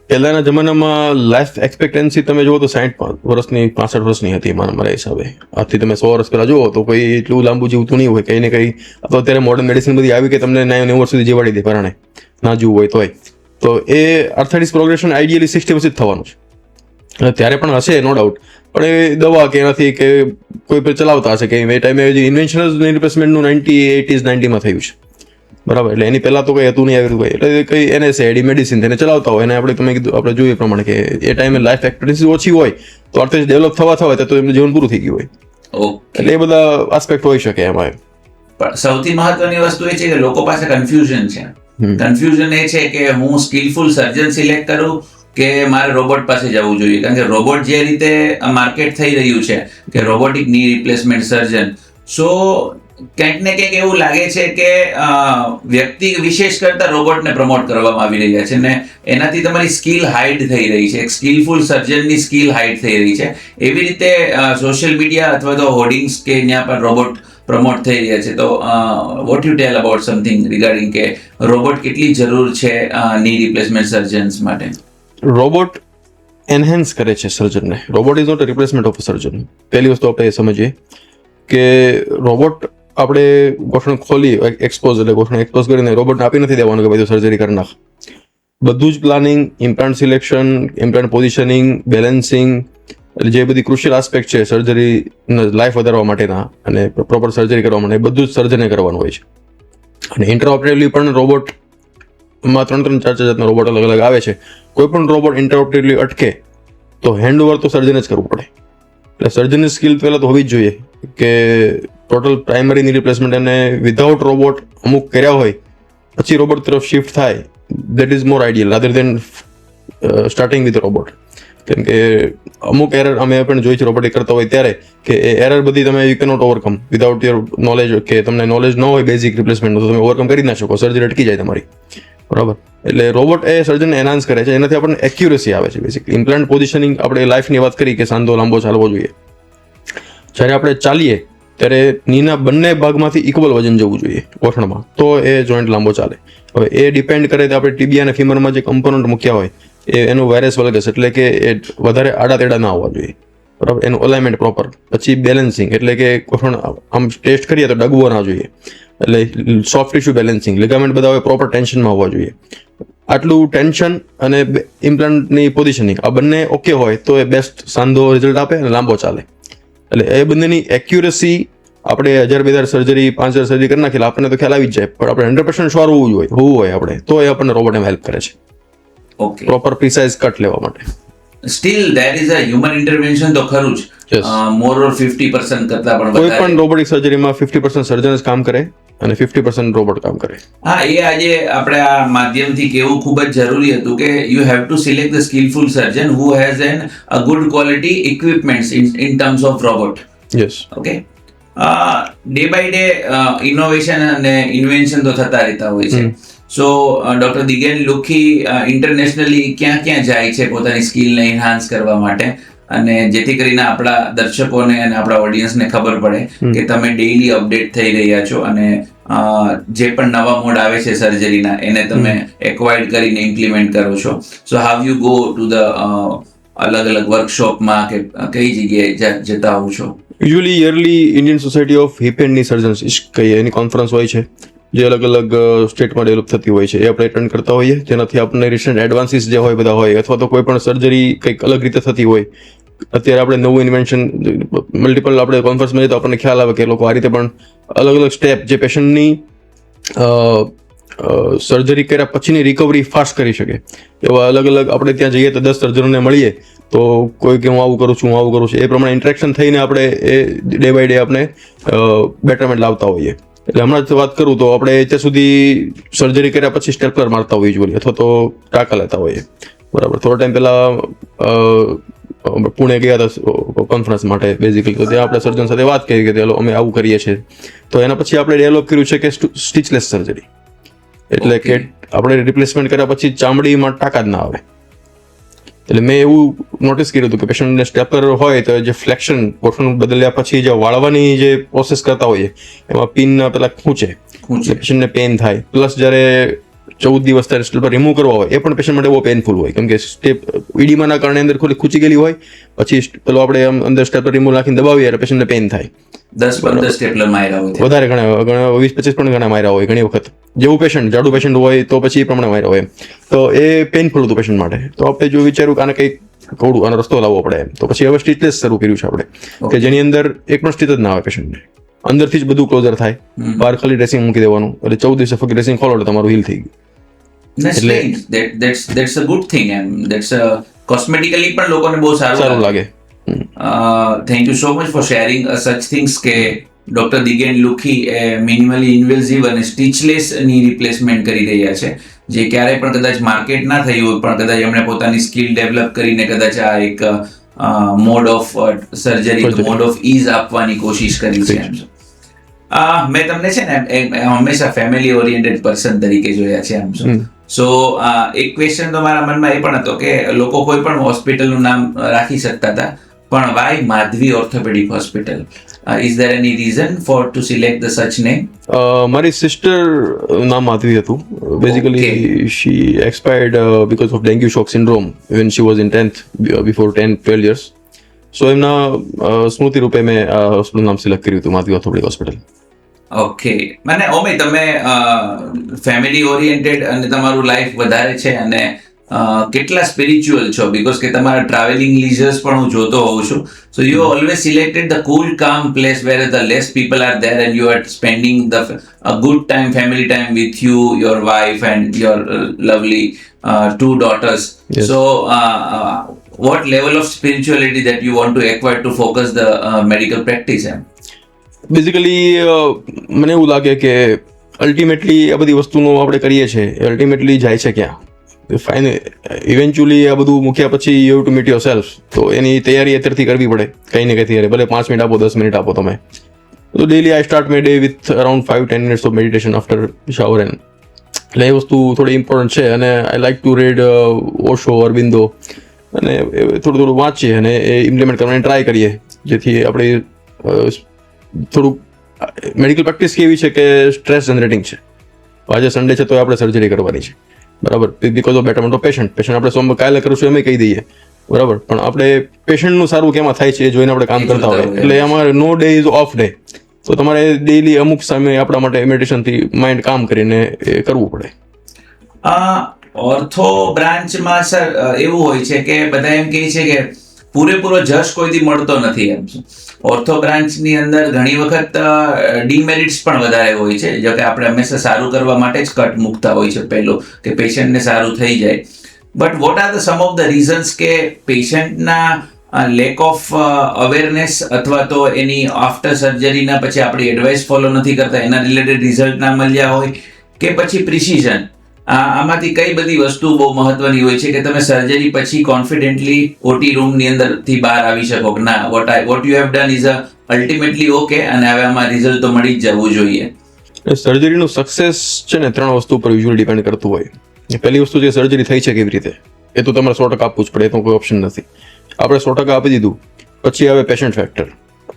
પહેલાના જમાનામાં લાઈફ એક્સપેક્ટન્સી તમે જુઓ તો 60 વર્ષની 65 વર્ષની હતી મારા હિસાબે. આજથી તમે 100 વર્ષ પહેલા જુઓ તો કોઈ એટલું લાંબુ જીવતું નહીં હોય, કંઈ ને કંઈ. તો અત્યારે મોડર્ન મેડિસિન બધી આવી કે તમને 90 વર્ષ સુધી જીવાડી દે પરાણે, ના જીવવું હોય તોય. તો એ આર્થરાઇટિસ પ્રોગ્રેશન આઈડિયલી 60 વર્ષથી જ થવાનું છે. ત્યારે પણ હશે નો ડાઉટ, પણ એ દવા કે એનાથી કે કોઈ પર ચલાવતા હશે કે એ ટાઈમે ઇન્વેન્શન રિપ્લેસમેન્ટનું 90s-90માં થયું છે, બરાબર. એટલે એની પહેલા તો કઈ હતું નહીં આવ્યું કઈ, એટલે કઈ NSAID મેડિસિન તેને ચલાવતા હોય. અને આપણે તમે કીધું આપણે જોઈએ પ્રમાણે કે એ ટાઈમે લાઈફ એક્સપેક્ટન્સી ઓછી હોય તો આર્થરાઇટિસ ડેવલપ થવા હોય તો એમનું જીવન પૂરું થઈ ગયું હોય. એટલે એ બધા આસ્પેક્ટ હોઈ શકે એમાં. પણ સૌથી મહત્વની વસ્તુ એ છે કે લોકો પાસે કન્ફ્યુઝન છે. કન્ફ્યુઝન એ છે કે હું સ્કિલફુલ સર્જન સિલેક્ટ કરું કે મારે રોબોટ પાસે જવું જોઈએ. કારણ કે રોબોટ જે રીતે માર્કેટ થઈ રહ્યું છે કે રોબોટિક ની રિપ્લેસમેન્ટ સર્જન, સો ક્યાંક ને ક્યાંક એવું લાગે છે કે વ્યક્તિ વિશેષ કરતા રોબોટને પ્રમોટ કરવામાં આવી રહ્યા છે ને એનાથી તમારી સ્કિલ હાઇડ થઈ રહી છે, એક સ્કિલફુલ સર્જનની સ્કિલ હાઇડ થઈ રહી છે. એવી રીતે સોશિયલ મીડિયા અથવા તો હોર્ડિંગ્સ કે ત્યાં પર રોબોટ પ્રમોટ થઈ રહ્યા છે. તો what you tell about something regarding કે રોબોટ કેટલી જરૂર છે ની રિપ્લેસમેન્ટ સર્જન્સ માટે? રોબોટ એનહેન્સ કરે છે સર્જનને. Robot is not a replacement of surgeon. પહેલી વસ્તુ આપણે સમજીએ કે રોબોટ આપણે ગોઠણ ખોલી ગોઠણ એક્સપોઝ કરીને રોબોટને આપી નથી દેવાનું કે ભાઈ સર્જરી કરી નાખ. બધું જ planning, implant selection, implant positioning, balancing, જે બધી ક્રુશિયલ આસ્પેક્ટ છે સર્જરી લાઈફ વધારવા માટેના અને પ્રોપર સર્જરી કરવા માટે, બધું જ સર્જને કરવાનું હોય છે. અને ઇન્ટરઓપરેટિવલી પણ રોબોટમાં 3-4 જાતના રોબોટ અલગ અલગ આવે છે. કોઈ પણ રોબોટ ઇન્ટરઓપરેટિવલી અટકે તો હેન્ડઓવર તો સર્જને જ કરવું પડે. એટલે સર્જનની સ્કિલ પહેલાં તો હોવી જ જોઈએ કે ટોટલ પ્રાઇમરીની રિપ્લેસમેન્ટ એને વિધાઉટ રોબોટ અમુક કર્યા હોય પછી રોબોટ તરફ શિફ્ટ થાય, that is more ideal rather then starting with robot. કેમ કે અમુક એરર અમે પણ જોઈ છે રોબોટિક કરતા હોય ત્યારે કે એ એરર બધી તમે you cannot overcome without your knowledge, કે તમને નોલેજ ન હોય બેઝિક રિપ્લેસમેન્ટ તો તમે ઓવરકમ કરી ના શકો, સર્જરી અટકી જાય તમારી, બરાબર. એટલે રોબોટ એ સર્જનને એનહાન્સ કરે છે, એનાથી આપણને એક્યુરેસી આવે છે બેઝિકલી. ઇમ્પ્લાન્ટ પોઝિશનિંગ, આપણે લાઈફની વાત કરી કે સાંધો લાંબો ચાલવો જોઈએ, જ્યારે આપણે ચાલીએ ત્યારે નીના બંને ભાગમાંથી ઇક્વલ વજન જવું જોઈએ ગોઠણમાં, તો એ જોઈન્ટ લાંબો ચાલે. હવે એ ડિપેન્ડ કરે તો આપણે ટીબિયા અને ફીમરમાં જે કમ્પોનન્ટ મૂક્યા હોય એનું વાયરસ વલગસ, એટલે કે એ વધારે આડા તેડા ના હોવા જોઈએ, બરાબર. એનું અલાઇનમેન્ટ પ્રોપર. પછી બેલેન્સિંગ, એટલે કે ગોઠણ આમ ટેસ્ટ કરીએ તો ડગવો ના જોઈએ, એટલે સોફ્ટ ટિશ્યુ બેલેન્સિંગ, લિગામેન્ટ બધા પ્રોપર ટેન્શનમાં હોવા જોઈએ. આટલું ટેન્શન અને ઇમ્પ્લાન્ટની પોઝિશનિંગ આ બંને ઓકે હોય તો એ બેસ્ટ સાંધો રિઝલ્ટ આપે અને લાંબો ચાલે. એટલે એ બંનેની એક્યુરેસી આપણે 1000-2000 સર્જરી 5000 સર્જરી કરી નાખી આપણને તો ખ્યાલ આવી જ જાય, પણ આપણે 100% શ્યોર હોવું હોય આપણે, તો એ આપણને રોબોટ એમ હેલ્પ કરે છે ઓકે, પ્રોપર પ્રિસાઇઝ કટ લેવા માટે. Steel there is a human intervention તો ખરું જ, મોર ઓર 50% કરતા પણ કોઈ વધારે. પણ રોબોટિક સર્જરીમાં 50% સર્જન જ કામ કરે અને 50% રોબોટ કામ કરે. હા, એ આજે આપણે આ માધ્યમથી કહેવું ખૂબ જ જરૂરી હતું કે you have to select the skilful surgeon who has a good quality equipments in terms of robot. Yes. Okay, day by day innovation અને ઇન્વેન્શન તો થતા રહેતા હોય છે. સો ડોક્ટર દિગેન લુખી ઇન્ટરનેશનલી ક્યાં ક્યાં જાય છે પોતાની સ્કિલને એન્હાન્સ કરવા માટે, અને જેથી કરીને આપણા દર્શકોને અને આપણા ઓડિયન્સને ખબર પડે કે તમે ડેઈલી અપડેટ થઈ રહ્યા છો અને જે પણ નવા મોડ આવે છે સર્જરીના એને તમે એક્વાયર્ડ કરીને ઇમ્પ્લિમેન્ટ કરો છો. So how you go to the અલગ અલગ વર્કશોપમાં કે કઈ જગ્યાએ જતા હોવ છો? Usually yearly Indian society of hip એન્ડની સર્જન્સ કહીએ એની કોન્ફરન્સ હોય છે, જે અલગ અલગ સ્ટેટમાં ડેવલપ થતી હોય છે, એ આપણે એટેન્ડ કરતા હોઈએ. જેનાથી આપણને રિસન્ટ એડવાન્સીસ જે હોય બધા હોય, અથવા તો કોઈ પણ સર્જરી કંઈક અલગ રીતે થતી હોય, અત્યારે આપણે નવું ઇન્વેન્શન મલ્ટિપલ આપણે કોન્ફરન્સમાં જઈએ તો આપણને ખ્યાલ આવે કે લોકો આ રીતે પણ અલગ અલગ સ્ટેપ જે પેશન્ટની સર્જરી કર્યા પછીની રિકવરી ફાસ્ટ કરી શકે એવા અલગ અલગ આપણે ત્યાં જઈએ તો 10 સર્જનોને મળીએ તો કોઈ કે હું આવું કરું છું એ પ્રમાણે ઇન્ટરેક્શન થઈને આપણે એ ડે બાય ડે આપણે બેટરમેન્ટ લાવતા હોઈએ. એટલે હમણાં જ વાત કરું તો આપણે અત્યાર સુધી સર્જરી કર્યા પછી સ્ટેપલર મારતા હોઈએ જોઈએ, અથવા તો ટાંકા લેતા હોઈએ, બરાબર. થોડા ટાઈમ પહેલા પુણે ગયા હતા કોન્ફરન્સ માટે બેઝિકલી, તો ત્યાં આપણે સર્જન સાથે વાત કરી કે ચાલો અમે આવું કરીએ છીએ. તો એના પછી આપણે ડેવલપ કર્યું છે કે સ્ટિચલેસ સર્જરી, એટલે કે આપણે રિપ્લેસમેન્ટ કર્યા પછી ચામડીમાં ટાંકા જ ના આવે. એટલે મેં એવું નોટિસ કર્યું હતું કે પેશન્ટને સ્ટેપલર હોય તો જે ફ્લેક્શન ગોઠણ બદલ્યા પછી જે વાળવાની જે પ્રોસેસ કરતા હોઈએ એમાં પિન પેલા ખૂંચે, પેશન્ટને પેઇન થાય. પ્લસ જ્યારે 14 દિવસ ત્યારે સ્ટેપલર રિમૂવ કરવા હોય એ પણ પેશન્ટ માટે બહુ પેઇનફુલ હોય, કેમ કે ઈડીમાના કારણે અંદર ખૂંચી ગયેલી હોય, પછી પેલો આપણે અંદર સ્ટેપલર રિમૂવ નાખીને દબાવીએ એટલે પેશન્ટને પેઇન થાય. 10-15 સ્ટેપલર માર્યા હોય, વધારે ઘણા 20-25 પણ ઘણા માર્યા હોય ઘણી વખત. જેવું પેશન્ટ જાડું પેશન્ટ હોય તો પછી એ પ્રમાણે માર્યા હોય, તો એ પેઇનફુલ હતું પેશન્ટ માટે. તો આપણે જો વિચાર્યું કે આને કંઈક થોડું આનો રસ્તો લાવવો પડે, તો પછી હવે સ્ટિચલેસ શરૂ કર્યું છે આપણે, કે જેની અંદર એક પણ સ્ટિચ જ ના આવે પેશન્ટને, અંદરથી જ બધું ક્લોઝર થાય, બહાર ખાલી ડ્રેસિંગ મૂકી દેવાનું, એટલે 14 દિવસે ફક્ત ડ્રેસિંગ ખોલો એટલે તમારું હીલ થઈ ગયું. That's a good thing, and that's cosmetically પણ લોકોને બહુ સારું લાગે. Thank you so much for sharing such things કે ડોક્ટર દિગેન લુખી મિનિમલી ઇન્વેઝિવ અને સ્ટિચલેસ ની રિપ્લેસમેન્ટ કરી રહ્યા છે, જે ક્યારેય પણ કદાચ માર્કેટ ના થયું હોય, પણ કદાચ એમણે પોતાની સ્કિલ ડેવલપ કરીને કદાચ આ એક mode of surgery, mode of is આપવાની કોશિશ કરી છે. મેં તમને છે ને હંમેશા ફેમિલી ઓરિએન્ટેડ પર્સન તરીકે જોયા છે આમ. સો એક ક્વેશ્ચન તો મારા મનમાં એ પણ હતો કે લોકો કોઈ પણ હોસ્પિટલનું નામ રાખી શકતા હતા, પણ why Madhavi orthopaedic hospital? Is there any reason for to select the such name? મારી સિસ્ટર નામ માધવી હતું. Basically she expired because of dengue shock syndrome when she was in 10th, before 10-12 years. સો એમના સ્મૃતિ રૂપે મેં આ હોસ્પિટલનું નામ સિલેક્ટ કર્યું હતું, માધવી ઓર્થોપેડિક હોસ્પિટલ. ઓકે. મને ઓમે તમે ફેમિલી ઓરિએન્ટેડ અને તમારું લાઈફ વધારે છે અને કેટલા સ્પિરિચ્યુઅલ છો, બીકોઝ કે તમારા ટ્રાવેલિંગ લીઝર્સ પણ હું જોતો હોઉં છું. So you always selected the cool calm place where the less people are there and you are spending the a good time, family time with you, your wife and your lovely 2 daughters. Yes. So what level of spirituality that you want to acquire to focus the medical practice? Basically મને એવું લાગે કે અલ્ટિમેટલી આ બધી વસ્તુનો આપણે કરીએ છીએ, અલ્ટિમેટલી જાય છે ક્યાં? ફાઇન ઇવેન્ચ્યુઅલી આ બધું મૂક્યા પછી you have to meet your self, તો એની તૈયારી અત્યારથી કરવી પડે, કંઈ ને કંઈ તૈયારી, ભલે 5 મિનિટ આપો 10 મિનિટ આપો તમે. તો daily I start my day with around 5-10 minutes of meditation after shower and. એટલે એ વસ્તુ થોડી ઇમ્પોર્ટન્ટ છે. અને I like to read Osho, Aurobindo, અને થોડું વાંચીએ અને એ ઇમ્પ્લિમેન્ટ કરવાની ટ્રાય કરીએ, જેથી આપણે થોડુંક મેડિકલ પ્રેક્ટિસ કેવી છે કે સ્ટ્રેસ જનરેટિંગ છે. આજે સન્ડે છે તો આપણે સર્જરી કરવાની છે, બરાબર, because of betterment of patient. Patient આપણે કાલે કરીશું એમ કહી દઈએ, બરાબર, પણ આપણે પેશન્ટનું સારું કેમાં થાય છે એ જોઈને આપણે કામ કરતા હોય. એટલે અમારે નો ડે ઇઝ ઓફ ડે. તો તમારે ડેઈલી અમુક સમય આપણા માટે મેડિટેશનથી માઇન્ડ કામ કરીને એ કરવું પડે. ઓર્થો બ્રાન્ચમાં સર એવું હોય છે કે બધા એમ કહે છે કે પૂરેપૂરો જશ કોઈથી મળતો નથી એમ. ઓર્થો બ્રાન્ચની અંદર ઘણી વખત ડીમેરિટ્સ પણ વધારે હોય છે. જો કે આપણે હંમેશા સારું કરવા માટે જ કટ મૂકતા હોય છે પહેલો, કે પેશન્ટને સારું થઈ જાય. But what are the some of the reasons કે પેશન્ટના લેક ઓફ અવેરનેસ અથવા તો એની આફ્ટર સર્જરીના પછી આપણી એડવાઇસ ફોલો નથી કરતા, એના રિલેટેડ રિઝલ્ટ ના મળ્યા હોય, કે પછી પ્રિસિઝન? આમાંથી કઈ બધી વસ્તુ બહુ મહત્વની હોય છે કે તમે સર્જરી પછી કોન્ફિડન્ટલી ઓટી રૂમની અંદરથી બહાર આવી શકો કે ના, what you have done is ultimately okay, અને હવે આમાં રિઝલ્ટ તો મળી જ જવું જોઈએ. સર્જરીનું સક્સેસ છે ને 3 વસ્તુ પર યુઝ્યુઅલી ડિપેન્ડ કરતું હોય. પહેલી વસ્તુ છે સર્જરી થઈ છે કેવી રીતે, એ તો તમારે 100% આપવું જ પડે, એ તો કોઈ ઓપ્શન નથી. આપણે 100% આપી દીધું, પછી આવે પેશન્ટ ફેક્ટર.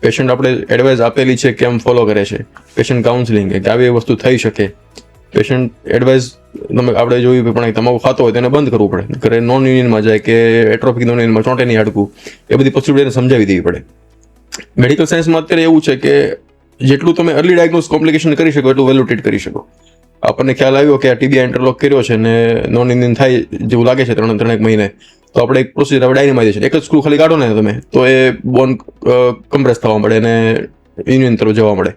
પેશન્ટ આપણે એડવાઇસ આપેલી છે કેમ ફોલો કરે છે, પેશન્ટ કાઉન્સિલિંગ કે આવી વસ્તુ થઈ શકે. પેશન્ટ એડવાઇસ આપણે જોયું પણ તમાકુ ખાતો હોય તો એને બંધ કરવું પડે, ઘરે નોન યુનિયનમાં જાય કે એટ્રોફિક નોન યુનિયનમાં ચોંટે નહીં હાડકું, એ બધી પોસિબિલિટી સમજાવી દેવી પડે. મેડિકલ સાયન્સમાં અત્યારે એવું છે કે જેટલું તમે અર્લી ડાયગ્નોસ કોમ્પ્લિકેશન કરી શકો એટલું વેલ ટ્રીટ કરી શકો. આપણને ખ્યાલ આવ્યો કે આ ટીબી ઇન્ટરલોક કર્યો છે ને નોન યુનિયન થાય જેવું લાગે છે 3-3 મહિને, તો આપણે એક પ્રોસિજર આપણે ડાયનેમાઇઝેશન, એક જ સ્ક્રૂ ખાલી કાઢો ને તમે તો એ બોન કમ્પ્રેસ થવા મળે અને યુનિયન તરફ જવા મળે.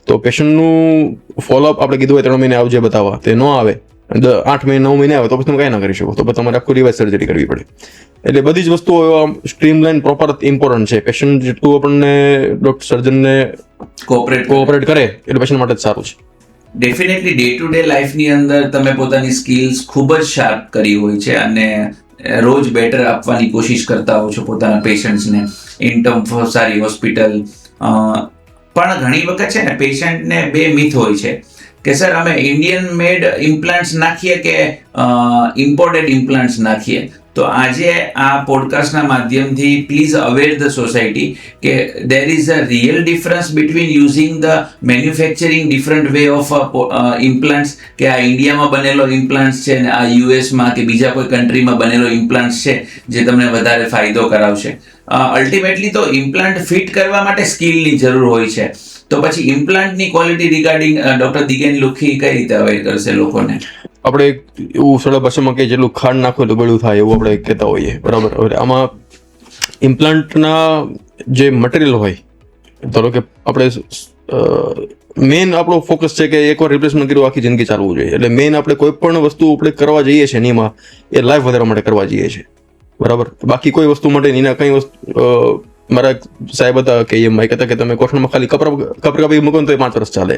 તો પેશન્ટનું ફોલોઅપ આપણે કીધું હોય 3 મહિને આવજે બતાવવા, તે ન આવે, 8 મહિને 9 મહિને આવે તો પછી તમે કાંઈ ના કરી શકો, તો પછી તમારે આખું રિવાઇઝ સર્જરી કરવી પડે. એટલે બધી જ વસ્તુઓ સ્ટ્રીમલાઇન પ્રોપર ઇમ્પોર્ટન્ટ છે. પેશન્ટ જેટલું આપણને ડોક્ટર સર્જનને કોઓપરેટ કરે એટલે પેશન્ટ માટે જ સારું છે. ડેફિનેટલી ડે ટુ ડે લાઈફની અંદર તમે પોતાની સ્કિલ્સ ખૂબ જ શાર્પ કરી હોય છે અને રોજ બેટર આપવાની કોશિશ કરતા હો છો પોતાના પેશન્ટ્સને ઇન ટર્મ ઓફ સારી હોસ્પિટલ. પણ ઘણી વખત છે ને પેશન્ટને 2 મિથ હોય છે કે સર અમે ઇન્ડિયન મેડ ઇમ્પ્લાન્ટ્સ નાખીએ કે ઇમ્પોર્ટેડ ઇમ્પ્લાન્ટ્સ નાખીએ. તો આજે આ પોડકાસ્ટના માધ્યમથી પ્લીઝ અવેર ધ સોસાયટી કે there is a real difference between using the manufacturing different way of implants, કે આ ઇન્ડિયામાં બનેલો ઇમ્પ્લાન્ટ્સ છે ને આ યુએસમાં કે બીજા કોઈ કન્ટ્રીમાં બનેલો ઇમ્પ્લાન્ટ્સ છે જે તમને વધારે ફાયદો કરાવશે. અલ્ટિમેટલી તો ઇમ્પ્લાન્ટ ફિટ કરવા માટે સ્કિલની જરૂર હોય છે. તો પછી ઇમ્પ્લાન્ટની ક્વોલિટી રિગાર્ડિંગ ડોક્ટર દિગેન લુખી કઈ રીતે અવેર કરશે લોકોને? આપણે એવું સરળ ભાષામાં કે જેટલું ખાંડ નાખો એટલું ગળ્યું થાય એવું આપણે કહેતા હોઈએ, બરાબર. હવે આમાં ઇમ્પ્લાન્ટના જે મટીરિયલ હોય, ધારો કે આપણે મેઇન આપણો ફોકસ છે કે એકવાર રિપ્લેસમેન્ટ કર્યું આખી જિંદગી ચાલવું જોઈએ. એટલે મેઇન આપણે કોઈ પણ વસ્તુ આપણે કરવા જઈએ છીએ એમાં એ લાઈફ વધારવા માટે કરવા જઈએ છીએ, બરાબર. બાકી કોઈ વસ્તુ માટે એના કઈ વસ્તુ મારા સાહેબ હતા કે એમ કહેતા કે તમે કોઠણમાં ખાલી કપર કાપી મૂકો ને તો 5 વર્ષ ચાલે.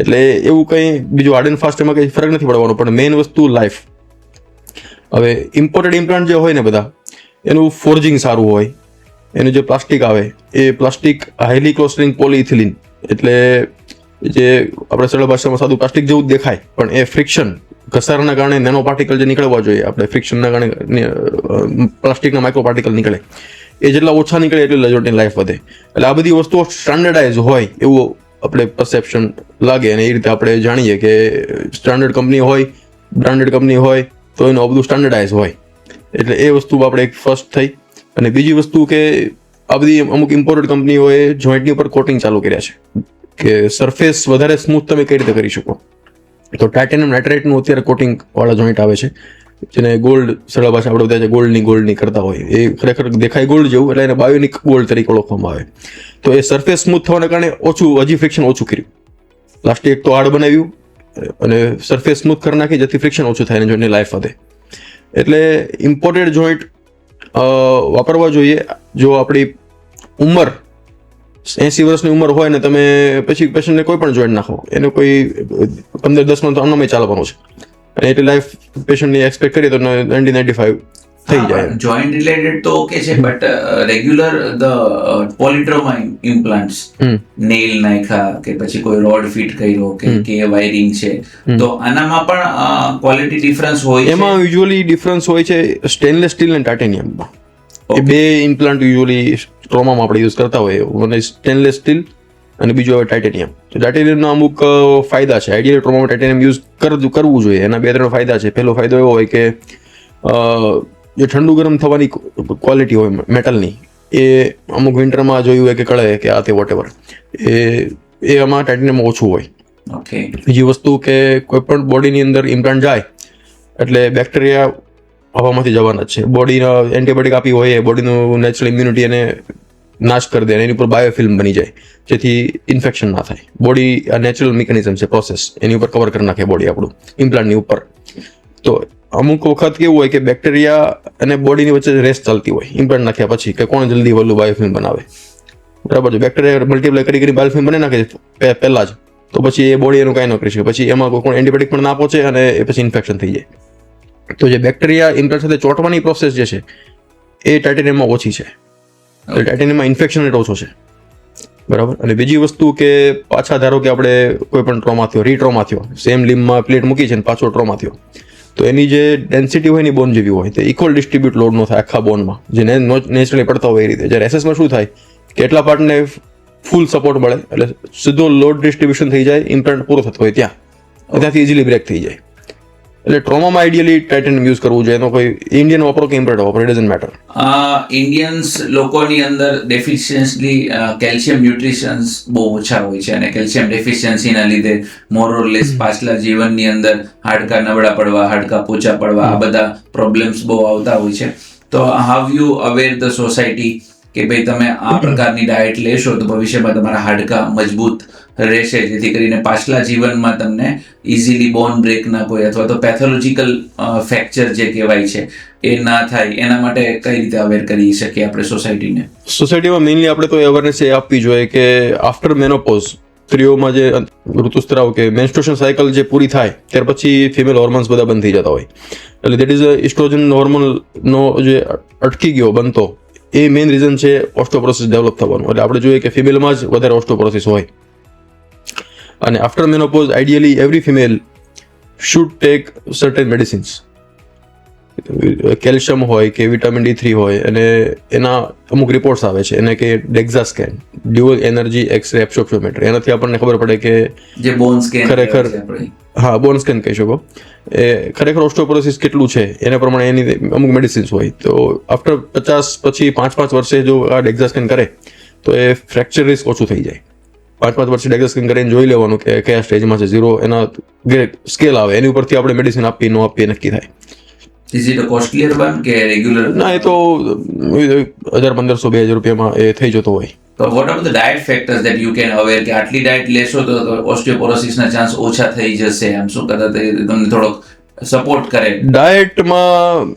એટલે એવું કંઈ બીજું હાર્ડ એન્ડ ફાસ્ટ એમાં કંઈ ફરક નથી પડવાનો, પણ મેઇન વસ્તુ લાઈફ. હવે ઇમ્પોર્ટેડ ઇમ્પ્લાન્ટ જે હોય ને બધા, એનું ફોર્જિંગ સારું હોય, એનું જે પ્લાસ્ટિક આવે એ પ્લાસ્ટિક હાઈલી ક્લોસ્ટ્રિંગ પોલીઇથિલિન, એટલે જે આપણે સરળ ભાષામાં સાદું પ્લાસ્ટિક જેવું જ દેખાય, પણ એ ફ્રિક્શન ઘસારના કારણે નેનો પાર્ટિકલ જે નીકળવા જોઈએ, આપણે ફ્રિક્શનના કારણે પ્લાસ્ટિકના માઇક્રો પાર્ટિકલ નીકળે, એ જેટલા ઓછા નીકળે એટલી લજોટની લાઈફ વધે. એટલે આ બધી વસ્તુઓ સ્ટાન્ડર્ડાઇઝ હોય એવું આપણે પરસેપ્શન લાગે, અને એ રીતે આપણે જાણીએ કે સ્ટાન્ડર્ડ કંપની હોય, બ્રાન્ડેડ કંપની હોય તો એનું બધું સ્ટાન્ડર્ડાઇઝ હોય. એટલે એ વસ્તુ આપણે એક ફર્સ્ટ થઈ. અને બીજી વસ્તુ કે આ બધી અમુક ઇમ્પોર્ટેડ કંપનીઓએ જોઈન્ટની ઉપર કોટિંગ ચાલુ કર્યા છે કે સરફેસ વધારે સ્મૂથ તમે કઈ રીતે કરી શકો. તો ટાઇટેનિયમ નાઇટ્રેટનું અત્યારે કોટિંગ વાળા જોઈન્ટ આવે છે, જેને ગોલ્ડ સરળ ભાષા આપણે બધા ગોલ્ડની કરતા હોય, એ ખરેખર દેખાય ગોલ્ડ જેવું, એટલે એને બાયોનિક ગોલ્ડ તરીકે ઓળખવામાં આવે. તો એ સરફેસ સ્મૂથ થવાના કારણે હજી ફ્રિક્શન ઓછું કર્યું. પ્લાસ્ટિક તો હાર્ડ બનાવ્યું અને સરફેસ સ્મૂથ કરી નાખી જેથી ફ્રિક્શન ઓછું થાય અને જોઈન્ટની લાઈફ વધે. એટલે ઇમ્પોર્ટેડ જોઈન્ટ વાપરવા જોઈએ. જો આપણી ઉંમર 80 વર્ષની ઉંમર હોય ને તમે પછી પેશન્ટને કોઈ પણ જોઈન્ટ નાખો, એને કોઈ 15-10 અન્નમય ચાલવાનું છે, અને એટલી લાઈફ પેશન્ટની એક્સપેક્ટ કરીએ તો 90-95 થઈ જાય. જોઈન્ટ રિલેટેડ તો ઓકે છે, but regular the પોલિટ્રોમા implants, nail નાખ્યા કે પછી કોઈ રોડ ફિટ કર્યો કે વાયરિંગ છે, તો આનામાં પણ ક્વોલિટી ડિફરન્સ હોય છે. એમાં યુઝ્યુઅલી ડિફરન્સ હોય છે સ્ટેનલેસ સ્ટીલ અને ટાઇટેનિયમમાં. એ બે ઇમ્પ્લાન્ટ યુઝ્યુઅલી ટ્રોમામાં આપણે યુઝ કરતા હોઈએ, અને સ્ટેનલેસ સ્ટીલ અને બીજું હવે ટાઇટેનિયમ. તો ટાઇટેનિયમના અમુક ફાયદા છે. આઈડિયલ ટ્રોમામાં ટાઇટેનિયમ યુઝ કરવું જોઈએ. એના 2-3 ફાયદા છે. પહેલો ફાયદો એવો હોય કે જે ઠંડુ ગરમ થવાની ક્વોલિટી હોય મેટલની, એ અમુક વિન્ટરમાં જોયું હોય કે કળે કે આ તે વોટેવર, એ આમાં ટાઇટેનિયમમાં ઓછું હોય. ઓકે. બીજી વસ્તુ કે કોઈ પણ બોડીની અંદર ઇમ્પ્લાન્ટ જાય એટલે બેક્ટેરિયા હવામાંથી જવાના જ છે. બોડીના એન્ટીબાયોટિક આપી હોય, બોડીનું નેચરલ ઇમ્યુનિટી એને નાશ કરી દે, એની ઉપર બાયોફિલ્મ બની જાય, જેથી ઇન્ફેક્શન ના થાય. બોડી આ નેચરલ મિકેનિઝમ છે, પ્રોસેસ, એની ઉપર કવર કરી નાખે બોડી આપણું ઇમ્પ્લાન્ટની ઉપર. તો અમુક વખત કેવું હોય કે બેક્ટેરિયા અને બોડીની વચ્ચે રેસ ચાલતી હોય ઇમ્પ્લાન્ટ નાખ્યા પછી, કે કોણ જલ્દી વહેલું બાયોફિલ્મ બનાવે. બરાબર છે. બેક્ટેરિયા મલ્ટીપ્લાય કરી બાયોફિલ્મ બની નાખે પહેલા જ, તો પછી એ બોડી એનું કાંઈ ન કરી શકે. પછી એમાં કોઈ એન્ટીબાયોટિક પણ ના પહોંચે અને એ પછી ઇન્ફેક્શન થઈ જાય. તો જે બેક્ટેરિયા ઇમ્પ્લાન્ટ સાથે ચોંટવાની પ્રોસેસ જે છે એ ટાઇટેનિયમમાં ઓછી છે. ટાઇટેનિયમમાં ઇન્ફેક્શન રેટ ઓછો છે. બરાબર. અને બીજી વસ્તુ કે પાછા ધારો કે આપણે કોઈ પણ ટ્રોમા થયો, રીટ્રોમા થયો, સેમ લિમ્બમાં પ્લેટ મૂકી છે ને પાછો ટ્રોમા થયો, તો એની જે ડેન્સિટી હોય ની બોન જેવી હોય, તો ઇક્વલ ડિસ્ટ્રીબ્યુટ લોડ નો થાય આખા બોનમાં, જે નેચરલી પડતા હોય એ રીતે. જ્યારે એસએસમાં શું થાય કે એટલા પાર્ટને ફૂલ સપોર્ટ મળે, એટલે સીધો લોડ ડિસ્ટ્રીબ્યુશન થઈ જાય ઇમ્પ્લાન્ટ પૂરો થતો હોય ત્યાંથી ઇઝીલી બ્રેક થઈ જાય. એટલે ટ્રોમામાં આઈડિયલી ટાઇટેનિયમ યુઝ કરવું જોઈએ. એનો કોઈ ઇન્ડિયન વાપરો કે ઇમ્પ્લાન્ટ વાપરો, ઇટ ડઝન્ટ મેટર. ઇન્ડિયન્સ લોકોની અંદર ડેફિશિયન્સલી કેલ્શિયમ ન્યુટ્રિશન્સ બહુ ઓછા હોય છે, અને કેલ્શિયમ ડેફિશિયન્સીના લીધે મોરઓરલેસ પાછલા જીવનની અંદર હાડકા નબળા પડવા, હાડકા પોચા પડવા, આ બધા પ્રોબ્લેમ્સ બહુ આવતા હોય છે. તો how you aware the society કે ભાઈ તમે આ પ્રકારની ડાયટ લેશો તો ભવિષ્યમાં તમારા હાડકા મજબૂત રહેશે, જેથી કરીને પાછલા જીવનમાં તમને ઇઝીલી બોન બ્રેક ના કોઈ અથવા તો પેથોલોજીકલ ફ્રેક્ચર જે કહેવાય છે એ ના થાય. એના માટે કઈ રીતે અવેર કરી શકીએ આપણે સોસાયટીને? સોસાયટીમાં મેઇનલી આપણે તો અવેરનેસ એ આપવી જોઈએ કે આફ્ટર મેનોપોઝ સ્ત્રીઓમાં જે ઋતુસ્ત્રાવ કે મેન્સ્ટ્રુએશન સાયકલ જે પૂરી થાય ત્યાર પછી ફિમેલ હોર્મોન્સ બધા બંધ થઈ જતા હોય. એટલે દેટ ઇઝ ઇસ્ટ્રોજન હોર્મોનનો જે અટકી ગયો બનતો, એ મેઇન રીઝન છે ઓસ્ટોપોરોસિસ ડેવલપ થવાનું. એટલે આપણે જોઈએ કે ફિમેલમાં જ વધારે ઓસ્ટોપોરોસિસ હોય. અને after menopause ideally every female should take certain medicines. Calcium હોય કે વિટામિન D3 હોય, અને એના અમુક રિપોર્ટ્સ આવે છે એને કે ડેક્ઝા સ્કેન, ડ્યુઅલ એનર્જી એક્સરે એબ્સોર્પ્શોમેટ્રી. એનાથી આપણને ખબર પડે કે જે બોન સ્કેન ખરેખર, હા બોન સ્કેન કહી શકો, એ ખરેખર ઓસ્ટોપોરોસિસ કેટલું છે એના પ્રમાણે એની અમુક મેડિસિન્સ હોય. તો આફ્ટર 50 પછી 5-5 વર્ષે જો આ ડેક્ઝા સ્કેન કરે તો એ ફ્રેક્ચર રિસ્ક ઓછું થઈ જાય. 5-5 વર્ષે ડેક્ઝા સ્કેન કરીને જોઈ લેવાનું કે કયા સ્ટેજમાં છે. 0 એના સ્કેલ આવે, એની ઉપરથી આપણે મેડિસિન આપી ન આપીએ નક્કી થાય. ઇઝ ઇટ અ કોસ્ટલીયર વન કે રેગ્યુલર? ના, એ તો 1,500-2,000 રૂપિયામાં એ થઈ જતો હોય. તો vote are the diet factors that you can aware કે આટલી ડાયટ લેશો તો ઓસ્ટિયોપોરોસિસના ચાન્સ ઓછા થઈ જશે? આમ શું કદાચ તમને થોડોક સપોર્ટ કરે? ડાયટમાં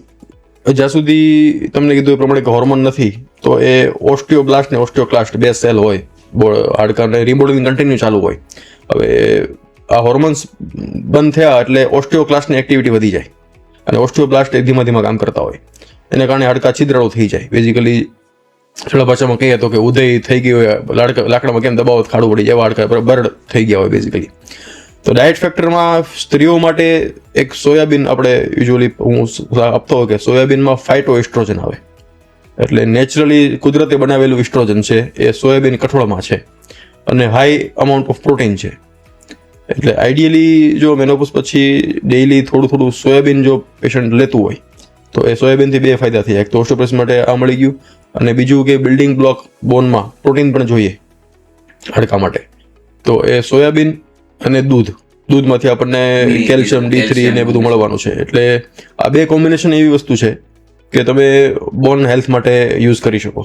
જ્યાં સુધી તમને કીધું એ પ્રમાણે કે હોર્મોન નથી, તો એ ઓસ્ટિયોબ્લાસ્ટ ને ઓસ્ટિયોક્લાસ્ટ બે સેલ હોય, હાડકાને રિમોડલિંગ કન્ટિન્યુ ચાલુ હોય. હવે આ હોર્મોન્સ બંધ થયા એટલે ઓસ્ટિયોક્લાસ્ટની એક્ટિવિટી વધી જાય, અને ઓસ્ટિયોબ્લાસ્ટ ધીમા ધીમા કામ કરતા હોય. એને કારણે હાડકા છિદ્રાળુ થઈ જાય. બેઝિકલી સરળ ભાષામાં કહીએ તો કે ઉદય થઈ ગઈ હોય, લાકડામાં કેમ દબાવ ખાડું પડી જાય, હાડકા બરડ થઈ ગયા હોય બેઝિકલી. તો ડાયટ ફેક્ટરમાં સ્ત્રીઓ માટે એક સોયાબીન આપણે યુઝ્યુઅલી હું આપતો હોય કે સોયાબીનમાં ફાઇટો એસ્ટ્રોજન આવે, એટલે નેચરલી કુદરતે બનાવેલું ઇસ્ટ્રોજન છે એ સોયાબીન કઠોળમાં છે, અને હાઈ અમાઉન્ટ ઓફ પ્રોટીન છે. એટલે આઈડિયલી જો મેનોપોઝ પછી ડેઇલી થોડું સોયાબીન જો પેશન્ટ લેતું હોય તો એ સોયાબીનથી બે ફાયદા થઈ જાય. એક તો ઓસ્ટોપોરોસિસ માટે આ મળી ગયું, અને બીજું કે બિલ્ડિંગ બ્લોક બોનમાં પ્રોટીન પણ જોઈએ હાડકા માટે. તો એ સોયાબીન અને દૂધમાંથી આપણને કેલ્શિયમ D3 ને બધું મળવાનું છે. એટલે આ બે કોમ્બિનેશન એવી વસ્તુ છે કે તમે બોન હેલ્થ માટે યુઝ કરી શકો.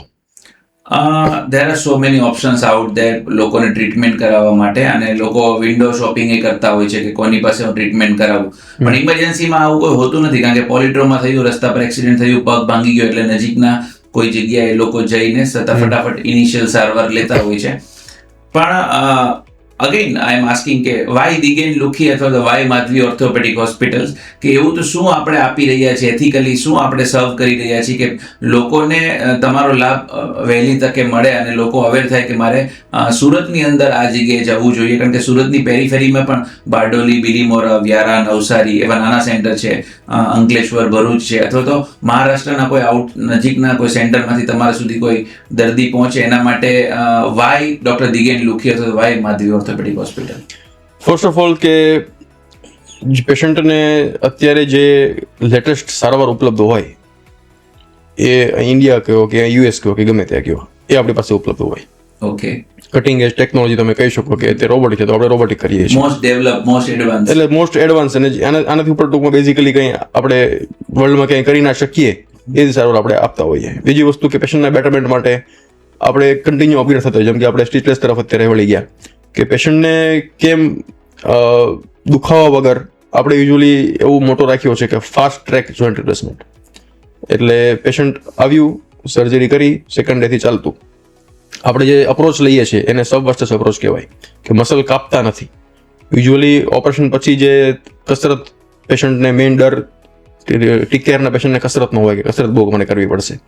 there are so many options out there લોકોને ટ્રીટમેન્ટ કરાવવા માટે, અને લોકો વિન્ડો શોપિંગ એ કરતા હોય છે કે કોની પાસે હું ટ્રીટમેન્ટ કરાવું. પણ ઇમરજન્સીમાં આવું કોઈ હોતું નથી, કારણ કે પોલિટ્રોમા થયું, રસ્તા પર એક્સિડન્ટ થયું, પગ ભાંગી ગયો, એટલે નજીકના કોઈ જગ્યાએ લોકો જઈને ફટાફટ ઇનિશિયલ સારવાર લેતા હોય છે. પણ અગેન આઈ એમ આસ્કિંગ કે વાય દિગેન લુખી અથવા તો વાય માધવી ઓર્થોપેડિક હોસ્પિટલ્સ, કે એવું તો શું આપણે આપી રહ્યા છીએ એથિકલી, શું આપણે સર્વ કરી રહ્યા છીએ કે લોકોને તમારો લાભ વહેલી તકે મળે અને લોકો અવેર થાય કે મારે સુરતની અંદર આ જગ્યાએ જવું જોઈએ, કારણ કે સુરતની પેરીફેરીમાં પણ બારડોલી, બિલીમોરા, વ્યારા, નવસારી એવા નાના સેન્ટર છે, અંકલેશ્વર, ભરૂચ છે, અથવા તો મહારાષ્ટ્રના કોઈ નજીકના કોઈ સેન્ટરમાંથી તમારા સુધી કોઈ દર્દી પહોંચે, એના માટે વાય ડોક્ટર દિગેન લુખી અથવા why Madhavi orthopaedic hospital? First of all કે પેશન્ટને અત્યારે જે લેટેસ્ટ સારવાર ઉપલબ્ધ હોય એ ઇન્ડિયા કહો કે યુએસ કહો કે ગમે ત્યાં કહો, એ આપણી પાસે ઉપલબ્ધ હોય. ઓકે, કટિંગ એજ ટેકનોલોજી તમે કહી શકો કે તે રોબોટિક છે તો આપણે રોબોટિક કરીએ છીએ. મોસ્ટ ડેવલપ, મોસ્ટ એડવાન્સ, એટલે મોસ્ટ એડવાન્સ, અને આનાથી ઉપર ટૂંકમાં બેઝિકલી કંઈ આપણે વર્લ્ડમાં કંઈ કરી ના શકીએ એ જ સારવાર આપણે આપતા હોઈએ. બીજી વસ્તુ કે પેશન્ટના બેટરમેન્ટ માટે આપણે કન્ટિન્યુ અપગ્રેડ થતા હોય, જેમ કે આપણે સ્ટીચલેસ તરફ અત્યારે વળી ગયા, કે પેશન્ટને કેમ દુખાવા વગર આપણે યુઝ્યુઅલી એવું મોટો રાખ્યો છે કે ફાસ્ટ ટ્રેક જોઈન્ટ રિપ્લેસમેન્ટ. એટલે પેશન્ટ આવ્યું, સર્જરી કરી, સેકન્ડ ડેથી ચાલતું. આપણે જે અપ્રોચ લઈએ છીએ એને સબવર્સ્ટસ અપ્રોચ કહેવાય, કે મસલ કાપતા નથી. યુઝ્યુઅલી ઓપરેશન પછી જે કસરત પેશન્ટને મેઇન ડર ટીક કેરના પેશન્ટને કસરતનો હોય કે કસરત બહુ મને કરવી પડશે,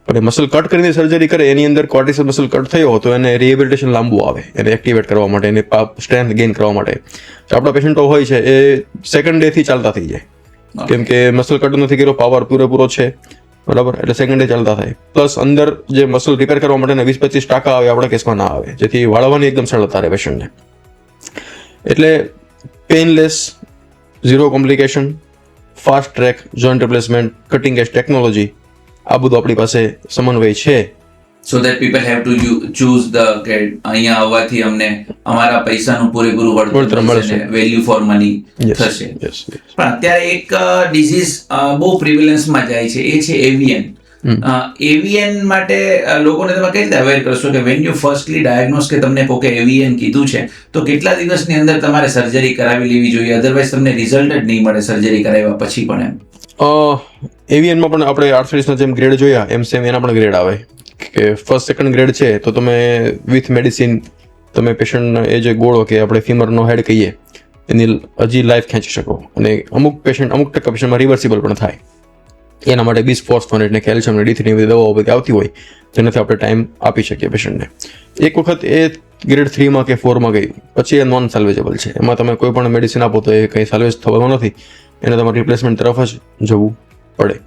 પણ મસલ કટ કરીને સર્જરી કરે એની અંદર ક્વાડ્રિસેપ મસલ કટ થયો તો એને રિહેબિલિટેશન લાંબુ આવે, એને એક્ટિવેટ કરવા માટે, એને સ્ટ્રેન્થ ગેઇન કરવા માટે. આપણા પેશન્ટો હોય છે એ સેકન્ડ ડેથી ચાલતા થઈ જાય, કેમ કે મસલ કટ નથી કર્યો, પાવર પૂરેપૂરો છે, બરાબર, એટલે સેકન્ડ ડે ચાલતા થાય. પ્લસ અંદર જે મસલ રિપેર કરવા માટે 20-25% આવે, આપણા કેસમાં ના આવે, જેથી વાળવાની એકદમ સરળતા રહે પેશન્ટને. એટલે painless, zero complication, fast track joint replacement, cutting એજ ટેકનોલોજી, આ બધું આપણી પાસે સમન્વય છે. So that people have to choose the કે અહીંયા આવવાથી અમને અમારા પૈસાનું પૂરેપૂરું વળતર મળશે, વેલ્યુ ફોર મની થશે. પણ અત્યારે એક ડિઝીઝ બહુ પ્રિવેલન્સમાં જાય છે, એ છે એવિયન. એવિયન માટે લોકોને તમે કઈ રીતે અવેર કરશો કે વેન યુ ફર્સ્ટલી ડાયગ્નોઝ કે તમને કોકે એવિયન કીધું છે તો કેટલા દિવસની અંદર તમારે સર્જરી કરાવી લેવી જોઈએ, અધરવાઇઝ તમને રિઝલ્ટ જ નહીં મળે સર્જરી કરાવ્યા પછી પણ? એમ એવિયનમાં પણ આપણે આર્થરાઇટિસના જેમ ગ્રેડ જોયા એમ સેમ એના પણ ગ્રેડ આવે, કે ફર્સ્ટ સેકન્ડ ગ્રેડ છે તો તમે વિથ મેડિસિન તમે પેશન્ટનો એ જે ગોળો કે આપણે ફીમરનો હેડ કહીએ એની હજી લાઈફ ખેંચી શકો, અને અમુક ટકા પેશન્ટમાં રિવર્સિબલ પણ થાય. એના માટે બિસ્ફોસ્ફોનેટ ને કેલ્શિયમ ને D3 બધી દવાઓ બધી આવતી હોય જેનાથી આપણે ટાઈમ આપી શકીએ પેશન્ટને. એક વખત એ ગ્રેડ 3માં કે 4માં ગઈ પછી એ નોન સાલ્વેજેબલ છે, એમાં તમે કોઈ પણ મેડિસિન આપો તો એ કંઈ સાલ્વેજ થવાનો નથી, એને તમારે રિપ્લેસમેન્ટ તરફ જ જવું પડે.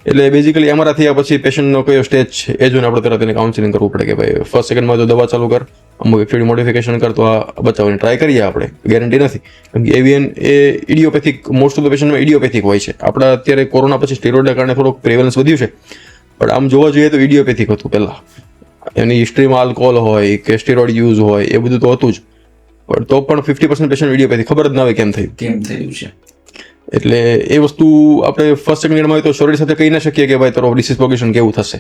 એટલે બેઝિકલી અમારા થયા પછી પેશન્ટનો કયો સ્ટેજ છે એ જોઈને આપણે તરત એને કાઉન્સિલિંગ કરવું પડે કે ભાઈ ફર્સ્ટ સેકન્ડમાં જો દવા ચાલુ કર, અમુક એક્ટિવિટી મોડિફિકેશન કર તો આ બચાવવાની ટ્રાય કરીએ આપણે, ગેરંટી નથી. કેમ કે એવિયન એ ઇડિયોપેથિક, મોસ્ટ ઓફ ધ પેશન્ટમાં ઇડિયોપેથિક હોય છે. આપણા અત્યારે કોરોના પછી સ્ટીરોઇડના કારણે થોડુંક પ્રિવેલન્સ વધ્યું છે, પણ આમ જોવા જોઈએ તો ઇડિયોપેથિક હતું પહેલાં. એની હિસ્ટ્રીમાં આલ્કોહોલ હોય કે સ્ટીરોઇડ યુઝ હોય એ બધું તો હતું જ, પણ તો પણ 50% પેશન્ટ ઇડિયોપેથિક ખબર જ ના હોય કેમ થયું છે. એટલે એ વસ્તુ આપણે ફર્સ્ટ સેકન્ડ ગ્રેડમાં હોય તો શોર્ટી સાથે કહી ના શકીએ કે ભાઈ તારો ડિસીઝ પ્રોગ્રેશન કેવું થશે.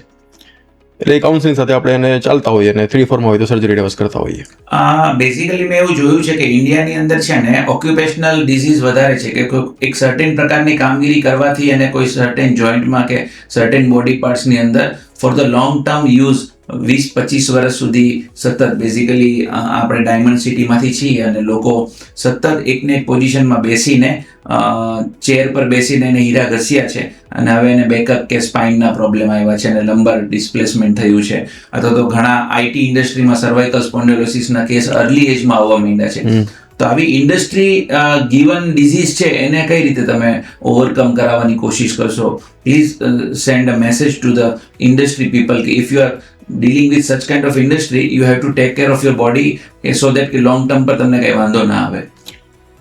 એટલે કાઉન્સિલિંગ સાથે આપણે એને ચાલતા હોઈએ અને 3-4માં હોય તો સર્જરી ડિવર્સ કરતા હોઈએ. બેઝિકલી મેં એવું જોયું છે કે ઇન્ડિયાની અંદર છે ને ઓક્યુપેશનલ ડિઝીઝ વધારે છે, કે એક સર્ટેન પ્રકારની કામગીરી કરવાથી અને કોઈ સર્ટેન જોઈન્ટમાં કે સર્ટેન બોડી પાર્ટ્સની અંદર for the long term use 20-25 વર્ષ સુધી સતત બેઝિકલી આપણે ડાયમંડ સિટીમાંથી છીએ અને લોકો સતત એકને એક પોઝિશનમાં બેસીને ચેર પર બેસીને એને હીરા ઘસ્યા છે અને હવે એને બેકઅપ કે સ્પાઇનના પ્રોબ્લેમ આવ્યા છે અને લંબર ડિસ્પ્લેસમેન્ટ થયું છે, અથવા તો ઘણા આઈટી ઇન્ડસ્ટ્રીમાં સર્વાઇકલ સ્પોન્ડિલોસિસના કેસ અર્લી એજમાં આવવા માંડ્યા છે. તો આવી ઇન્ડસ્ટ્રી ગિવન ડિઝીઝ છે એને કઈ રીતે તમે ઓવરકમ કરાવવાની કોશિશ કરશો? Please send a message to the industry people કે if you are dealing with such kind of industry you have to take care of your body so that કે long term પર તમને કઈ વાંધો ના આવે.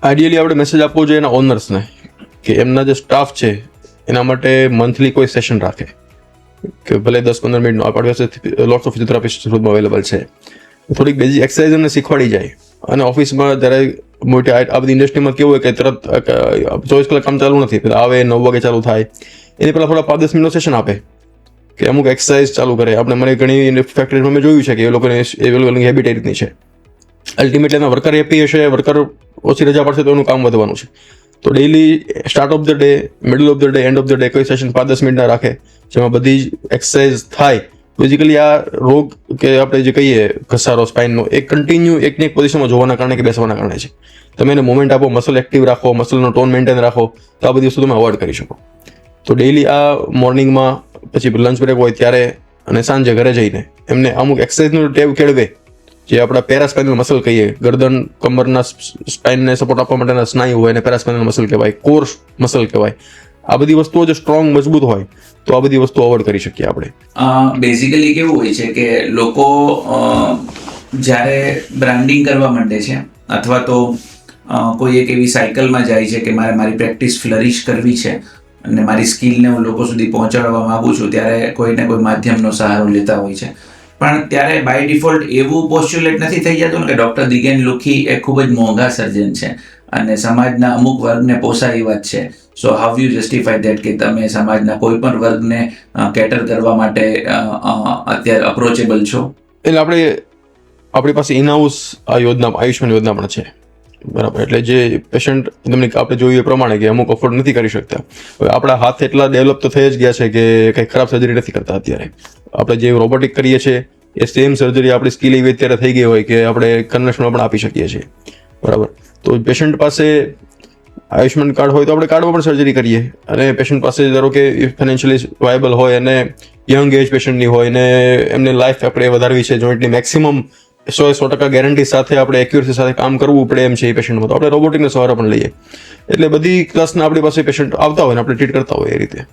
આઈડિયલી આપણે મેસેજ આપવો જોઈએ એના ઓનર્સને કે એમના જે સ્ટાફ છે એના માટે મંથલી કોઈ સેશન રાખે, કે ભલે 10-15 મિનિટનો આપણી પાસે લોટ્સ ઓફ ફિઝિયોથેરાપિસ્ટ શોધમાં અવેલેબલ છે, થોડીક બેઝિક એક્સરસાઇઝ એમને શીખવાડી જાય. અને ઓફિસમાં જ્યારે મોટી આ બધી ઇન્ડસ્ટ્રીમાં કેવું હોય કે તરત 24 કલાક કામ ચાલુ નથી, આવે 9 વાગે ચાલુ થાય, એની પહેલાં થોડા 5-10 મિનિટનો સેશન આપે કે અમુક એક્સરસાઇઝ ચાલુ કરે. આપણે મને ઘણી ફેક્ટરીમાં મેં જોયું છે કે એ લોકોને એ હેબિટ એ રીતની છે. અલ્ટિમેટલી એના વર્કર હેપી હશે, વર્કર ઓછી રજા પડશે તો એનું કામ વધવાનું છે. તો daily start of the day, middle of the day, end of the day કોઈ સેશન 5-10 મિનિટના રાખે જેમાં બધી જ એક્સરસાઇઝ થાય બેઝિકલી આ રોગ કે આપણે જે કહીએ ઘસારો સ્પાઇનનો એ કન્ટિન્યુ એકની એક પોઝિશનમાં જોવાના કારણે કે બેસવાના કારણે છે. તમે એને મોમેન્ટ આપો, મસલ એક્ટિવ રાખો, મસલનો ટોન મેન્ટેન રાખો, તો આ બધી વસ્તુ તમે અવોઇડ કરી શકો. તો ડેઇલી આ મોર્નિંગમાં, પછી લંચ બ્રેક હોય ત્યારે અને સાંજે ઘરે જઈને એમને અમુક એક્સરસાઇઝનું ટેવ કેળવે, જે આપણા પેરાસ્પાઇનલ મસલ કહીએ, ગરદન કમરના સ્પાઇનને સપોર્ટ આપવા માટેના સ્નાયુ હોય એને પેરાસ્પાઇનલ મસલ કહેવાય, કોર મસલ કહેવાય. આ બધી વસ્તુઓ જો સ્ટ્રોંગ મજબૂત હોય તો આ બધી વસ્તુઓ અવોઇડ કરી શકીએ આપણે. બેઝિકલી કેવું હોય છે કે લોકો જ્યારે બ્રાન્ડિંગ કરવા માંડે છે અથવા તો કોઈ એક એવી સાયકલમાં જાય છે કે મારે મારી પ્રેક્ટિસ ફ્લરિશ કરવી છે અને મારી સ્કિલને હું લોકો સુધી પહોંચાડવા માંગુ છું, ત્યારે કોઈને કોઈ માધ્યમનો સહારો લેતા હોય છે. પણ ત્યારે બાય ડિફોલ્ટ એવું પોસ્ચ્યુલેટ નથી થઈ જતું ને કે ડૉક્ટર દિગેન લુખી એ ખૂબ જ મોંઘા સર્જન છે અને સમાજના અમુક વર્ગને પોસાય એવા જ છે. So how you justify that કે તમે સમાજના કોઈ પણ વર્ગને કેટર કરવા માટે અત્યારે અપ્રોચેબલ છો? એટલે આપણી પાસે ઇનહાઉસ આ યોજના, આયુષ્માન યોજના પણ છે, બરાબર. એટલે જે પેશન્ટ તમને આપણે જોયું એ પ્રમાણે કે અમુક અફોર્ડ નથી કરી શકતા, હવે આપણા હાથ એટલા ડેવલપ તો થઈ જ ગયા છે કે કંઈ ખરાબ સર્જરી નથી કરતા. અત્યારે આપણે જે રોબોટિક કરીએ છીએ એ સેમ સર્જરી આપણી સ્કિલ એવી અત્યારે થઈ ગઈ હોય કે આપણે કન્વેન્શનલ પણ આપી શકીએ છીએ, બરાબર. તો પેશન્ટ પાસે આયુષ્માન કાર્ડ હોય તો આપણે કાર્ડમાં પણ સર્જરી કરીએ, અને પેશન્ટ પાસે ધારો કે ફાઇનાન્શિયલી વાયબલ હોય અને યંગ એજ પેશન્ટની હોય ને એમની લાઈફ આપણે વધારવી છે, જોઈન્ટની મેક્સિમમ 100% ગેરંટી સાથે આપણે એક્યુરસી સાથે કામ કરવું પડે એમ છે એ પેશન્ટમાં, તો આપણે રોબોટિકનો સહારો પણ લઈએ. એટલે બધી ક્લાસના આપણી પાસે પેશન્ટ આવતા હોય ને આપણે ટ્રીટ કરતા હોય એ રીતે.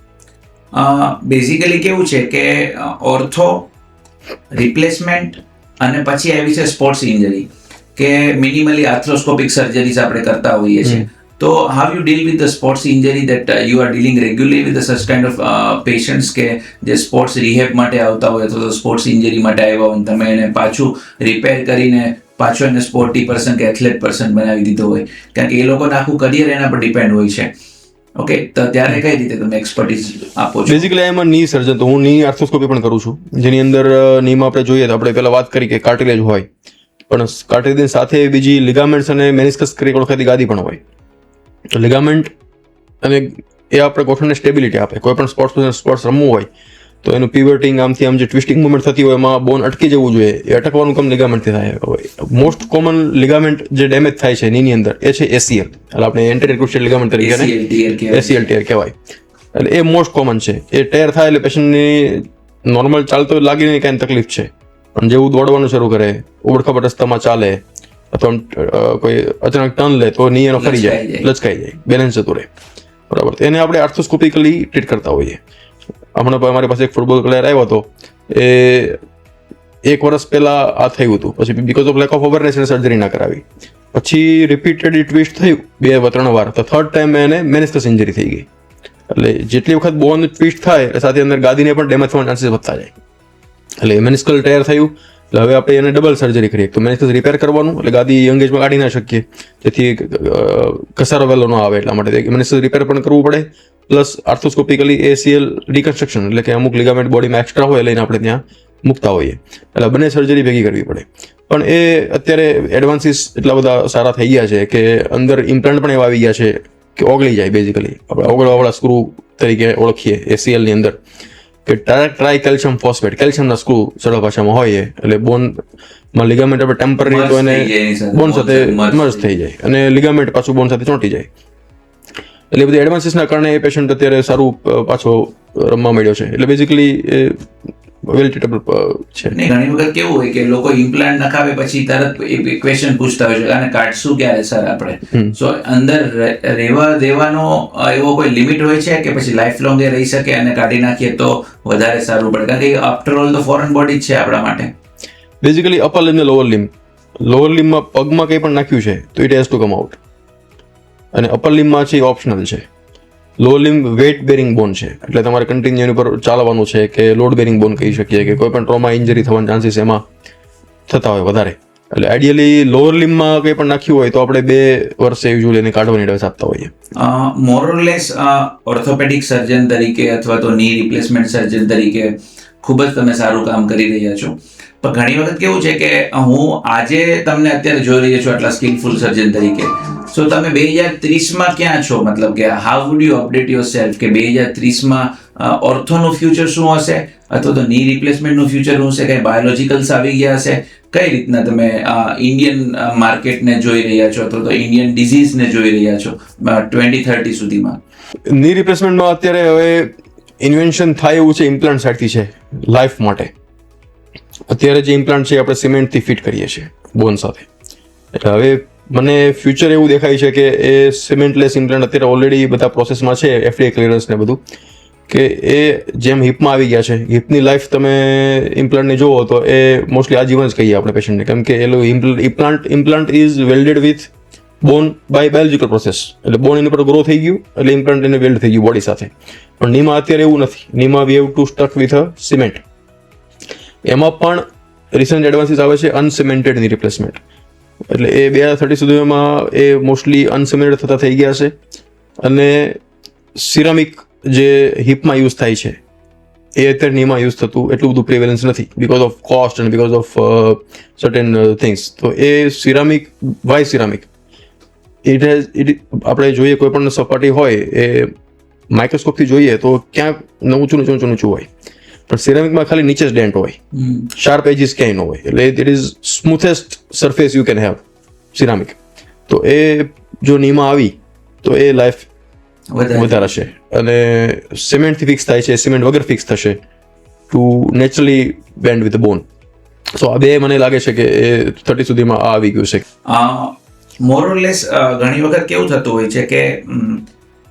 બેઝિકલી કેવું છે કે ઓર્થો, રિપ્લેસમેન્ટ અને પછી આવી છે સ્પોર્ટ્સ ઇન્જરી કે મિનિમલી આર્થ્રોસ્કોપિક સર્જરીઝ આપણે કરતા હોઈએ છીએ. તો how you deal with the sports injury that you R dealing regularly with સચ કાઇન્ડ ઓફ પેશન્ટ્સ કે જે સ્પોર્ટ્સ રિહેબ માટે આવતા હોય અથવા તો સ્પોર્ટ્સ ઇન્જરી માટે આવ્યા હોય, તમે એને પાછું રિપેર કરીને પાછો એને સ્પોર્ટી પર્સન કે એથ્લેટ પર્સન બનાવી દીધો હોય, કારણ કે એ લોકોનું આખું કરિયર એના પર ડિપેન્ડ હોય છે. ઓકે, તો ત્યારે કઈ રીતે તમે એક્સપર્ટીઝ આપો છો? બેઝિકલી એમાં ની સર્જન, તો હું ની આર્થ્રોસ્કોપી પણ કરું છું, જેની અંદર નીમાં આપણે જોઈએ તો આપણે પહેલા વાત કરી કે કાર્ટિલેજ હોય, પણ કાર્ટિલેજની સાથે બીજી લિગામેન્ટ્સ અને મેનિસ્કસ કરી ઓળખાતી ગાદી પણ હોય. લિગામેન્ટ અને એ આપણે ગોઠણને સ્ટેબિલિટી આપે. કોઈ પણ સ્પોર્ટ્સ રમવું હોય તો એનું પિવટિંગ, આમથી આમ જે ટ્વિસ્ટિંગ મુવમેન્ટ થતી હોય એમાં બોન અટકી જવું જોઈએ, એ અટકવાનું કામ લિગામેન્ટથી થાય. મોસ્ટ કોમન લિગામેન્ટ જે ડેમેજ થાય છે નીની અંદર એ છે ACL, એટલે આપણે એન્ટેરિયર ક્રુશિયલ લિગામેન્ટ તરીકે ACL ટેર કહેવાય. એટલે એ મોસ્ટ કોમન છે. એ ટેર થાય એટલે પેશન્ટની નોર્મલ ચાલતો લાગે નહીં કાંઈ તકલીફ છે, પણ જેવું દોડવાનું શરૂ કરે, ઉબડખાબડ રસ્તામાં ચાલે અથવા કોઈ અચાનક ટર્ન લે તો ની એનો ફરી જાય, લચકાઈ જાય, બેલેન્સ જતું રહે, બરાબર. તો એને આપણે આર્થ્રોસ્કોપિકલી ટ્રીટ કરતા હોઈએ. હમણાં અમારી પાસે એક ફૂટબોલ પ્લેયર આવ્યો હતો, એ 1 વર્ષ પહેલા આ થયું હતું, પછી because of lack of awareness એને સર્જરી ના કરાવી, પછી રિપીટેડલી ટ્વિસ્ટ થયું 2-3 વાર, તો થર્ડ ટાઈમ એને મેનિસ્કસ ઇન્જરી થઈ ગઈ. એટલે જેટલી વખત બોન ટ્વિસ્ટ થાય એટલે સાથે અંદર ગાદીને પણ ડેમેજ થવાના ચાન્સીસ વધતા જાય. એટલે મેનિસ્કલ ટેર થયું એટલે હવે આપણે એને ડબલ સર્જરી કરીએ, તો મેનિસ્કસ રિપેર કરવાનું, એટલે ગાદી યંગ એજમાં કાઢી ના શકીએ જેથી ઘસારો વહેલો ન આવે, એટલા માટે મેનિસ્કસ રિપેર પણ કરવું પડે, પ્લસ આર્થ્રોસ્કોપિકલી ACL રિકન્સ્ટ્રક્શન, એટલે કે અમુક લિગામેન્ટ બોડીમાં એક્સ્ટ્રા હોય લઈને આપણે ત્યાં મૂકતા હોઈએ. એટલે બંને સર્જરી ભેગી કરવી પડે. પણ એ અત્યારે એડવાન્સીસ એટલા બધા સારા થઈ ગયા છે કે અંદર ઇમ્પ્લાન્ટ પણ એવા આવી ગયા છે કે ઓગળી જાય. બેઝિકલી આપણે ઓગળવાવાળા સ્ક્રૂ તરીકે ઓળખીએ ACL ની અંદર, કે ટ્રાય કેલ્શિયમ ફોસ્ફેટ, કેલ્શિયમના સ્ક્રૂ સરળ ભાષામાં હોય, એટલે બોનમાં લિગામેન્ટ આપણે ટેમ્પરરી તો એને બોન સાથે મર્જ થઈ જાય અને લિગામેન્ટ પાછું બોન સાથે ચોંટી જાય. એટલે બધી એડવાન્સીસના કારણે એ પેશન્ટ અત્યારે સારું પાછો રમવા મળ્યો છે. એટલે બેઝિકલી એ વેલ ટ્રીટેબલ છે. ઘણી વખત કેવું હોય કે લોકો ઇમ્પ્લાન્ટ નખાવે પછી તરત ક્વેશ્ચન પૂછતા હોય છે અને કાઢશું ક્યારે સર આપણે? સો અંદર રહેવા દેવાનો એવો કોઈ લિમિટ હોય છે કે પછી લાઈફ લોંગ એ રહી શકે અને કાઢી નાખીએ તો વધારે સારું પડે? કારણ કે આફ્ટર ઓલ તો ફોરેન બોડી જ છે આપણા માટે. બેઝિકલી અપર લિમ્બ ને લોઅર લિમ્બમાં પગમાં કંઈ પણ નાખ્યું છે તો it has to come out, અને અપર લિમ્બમાં છે ઓપ્શનલ છે. Lower limb weight bearing bone છે, એટલે તમારે કન્ટિન્યુ એની પર ચાલવાનું છે, કે લોડ બેરિંગ બોન કહી શકીએ, કે કોઈ પણ ટ્રોમા ઇન્જરી થવાના ચાન્સીસ એમાં થતા હોય વધારે. એટલે આઈડિયલી લોઅર લિમ્બમાં કંઈ પણ નાખ્યું હોય તો આપણે 2 વર્ષે યુઝ્યુઅલી એને કાઢવાની એડવાઇસ આપતા હોઈએ. મોરલેસ ઓર્થોપેડિક સર્જન તરીકે અથવા તો ની રિપ્લેસમેન્ટ સર્જન તરીકે ખૂબ જ તમે સારું કામ કરી રહ્યા છો. પણ ઘણી વખત કેવું છે કે હું આજે તમને અત્યારે જોઈ રહ્યો છું આટલા સ્કિલફુલ સર્જન તરીકે, સો તમે 2030માં ક્યાં છો? મતલબ કે how would you update your self કે 2030માં ઓર્થોનું ફ્યુચર શું હશે, અથવા તો ની રિપ્લેસમેન્ટનું ફ્યુચર શું હશે, કઈ બાયોલોજિકલ્સ આવી ગયા હશે, કઈ રીતના તમે ઇન્ડિયન માર્કેટને જોઈ રહ્યા છો અથવા તો ઇન્ડિયન ડિઝીઝને જોઈ રહ્યા છો 2030 સુધીમાં? ની રિપ્લેસમેન્ટમાં અત્યારે હવે ઇન્વેન્શન થાય એવું છે ઇમ્પ્લાન્ટ સાઇડથી છે લાઈફ માટે. અત્યારે જે ઇમ્પ્લાન્ટ છે આપણે સિમેન્ટથી ફિટ કરીએ છીએ બોન સાથે. એટલે હવે મને ફ્યુચર એવું દેખાય છે કે એ સિમેન્ટલેસ ઇમ્પ્લાન્ટ અત્યારે ઓલરેડી બધા પ્રોસેસમાં છે, FDA ક્લિયરન્સ ને બધું, કે એ જેમ હિપમાં આવી ગયા છે, હિપની લાઈફ તમે ઇમ્પ્લાન્ટને જોવો તો એ મોસ્ટલી આજીવન જ કહીએ આપણે પેશન્ટને, કેમ કે એ implant is welded with bone by biological process. એટલે બોન એની પર ગ્રો થઈ ગયું એટલે ઇમ્પ્લાન્ટ એને વેલ્ડ થઈ ગયું બોડી સાથે. પણ નીમાં અત્યારે એવું નથી. નીમાં we have to stuck with a cement. એમાં પણ રિસન્ટ એડવાન્સીસ આવે છે અનસિમેન્ટેડ ની રિપ્લેસમેન્ટ. એટલે એ 2030 સુધીમાં એ મોસ્ટલી અનસિમેન્ટેડ થતા થઈ ગયા છે. અને સિરામિક જે હિપમાં યુઝ થાય છે એ અત્યારે નીમાં યુઝ થતું એટલું બધું પ્રિવેલન્સ નથી, because of cost and because of certain things. તો એ સિરામિક, વાય સિરામિક, આપણે જોઈએ કોઈ પણ સપાટી હોય એ માઇક્રોસ્કોપથી જોઈએ તો ક્યાંક ઊંચું હોય, પણ સિરામિકમાં ખાલી નીચે જ ડેન્ટ હોય, શાર્પ એજીસ ક્યાંય ન હોય. એટલે it is smoothest surface you can have ceramic. તો એ જો નીમાં આવી તો એ લાઈફ વધારે છે. અને સિમેન્ટથી ફિક્સ થાય છે, સિમેન્ટ વગર ફિક્સ થશે ટુ નેચરલી બેન્ડ વિથ બોન. સો આ બે મને લાગે છે કે એ 30 સુધીમાં આવી ગયું છે. મોરલેસ ઘણી વખત કેવું થતું હોય છે કે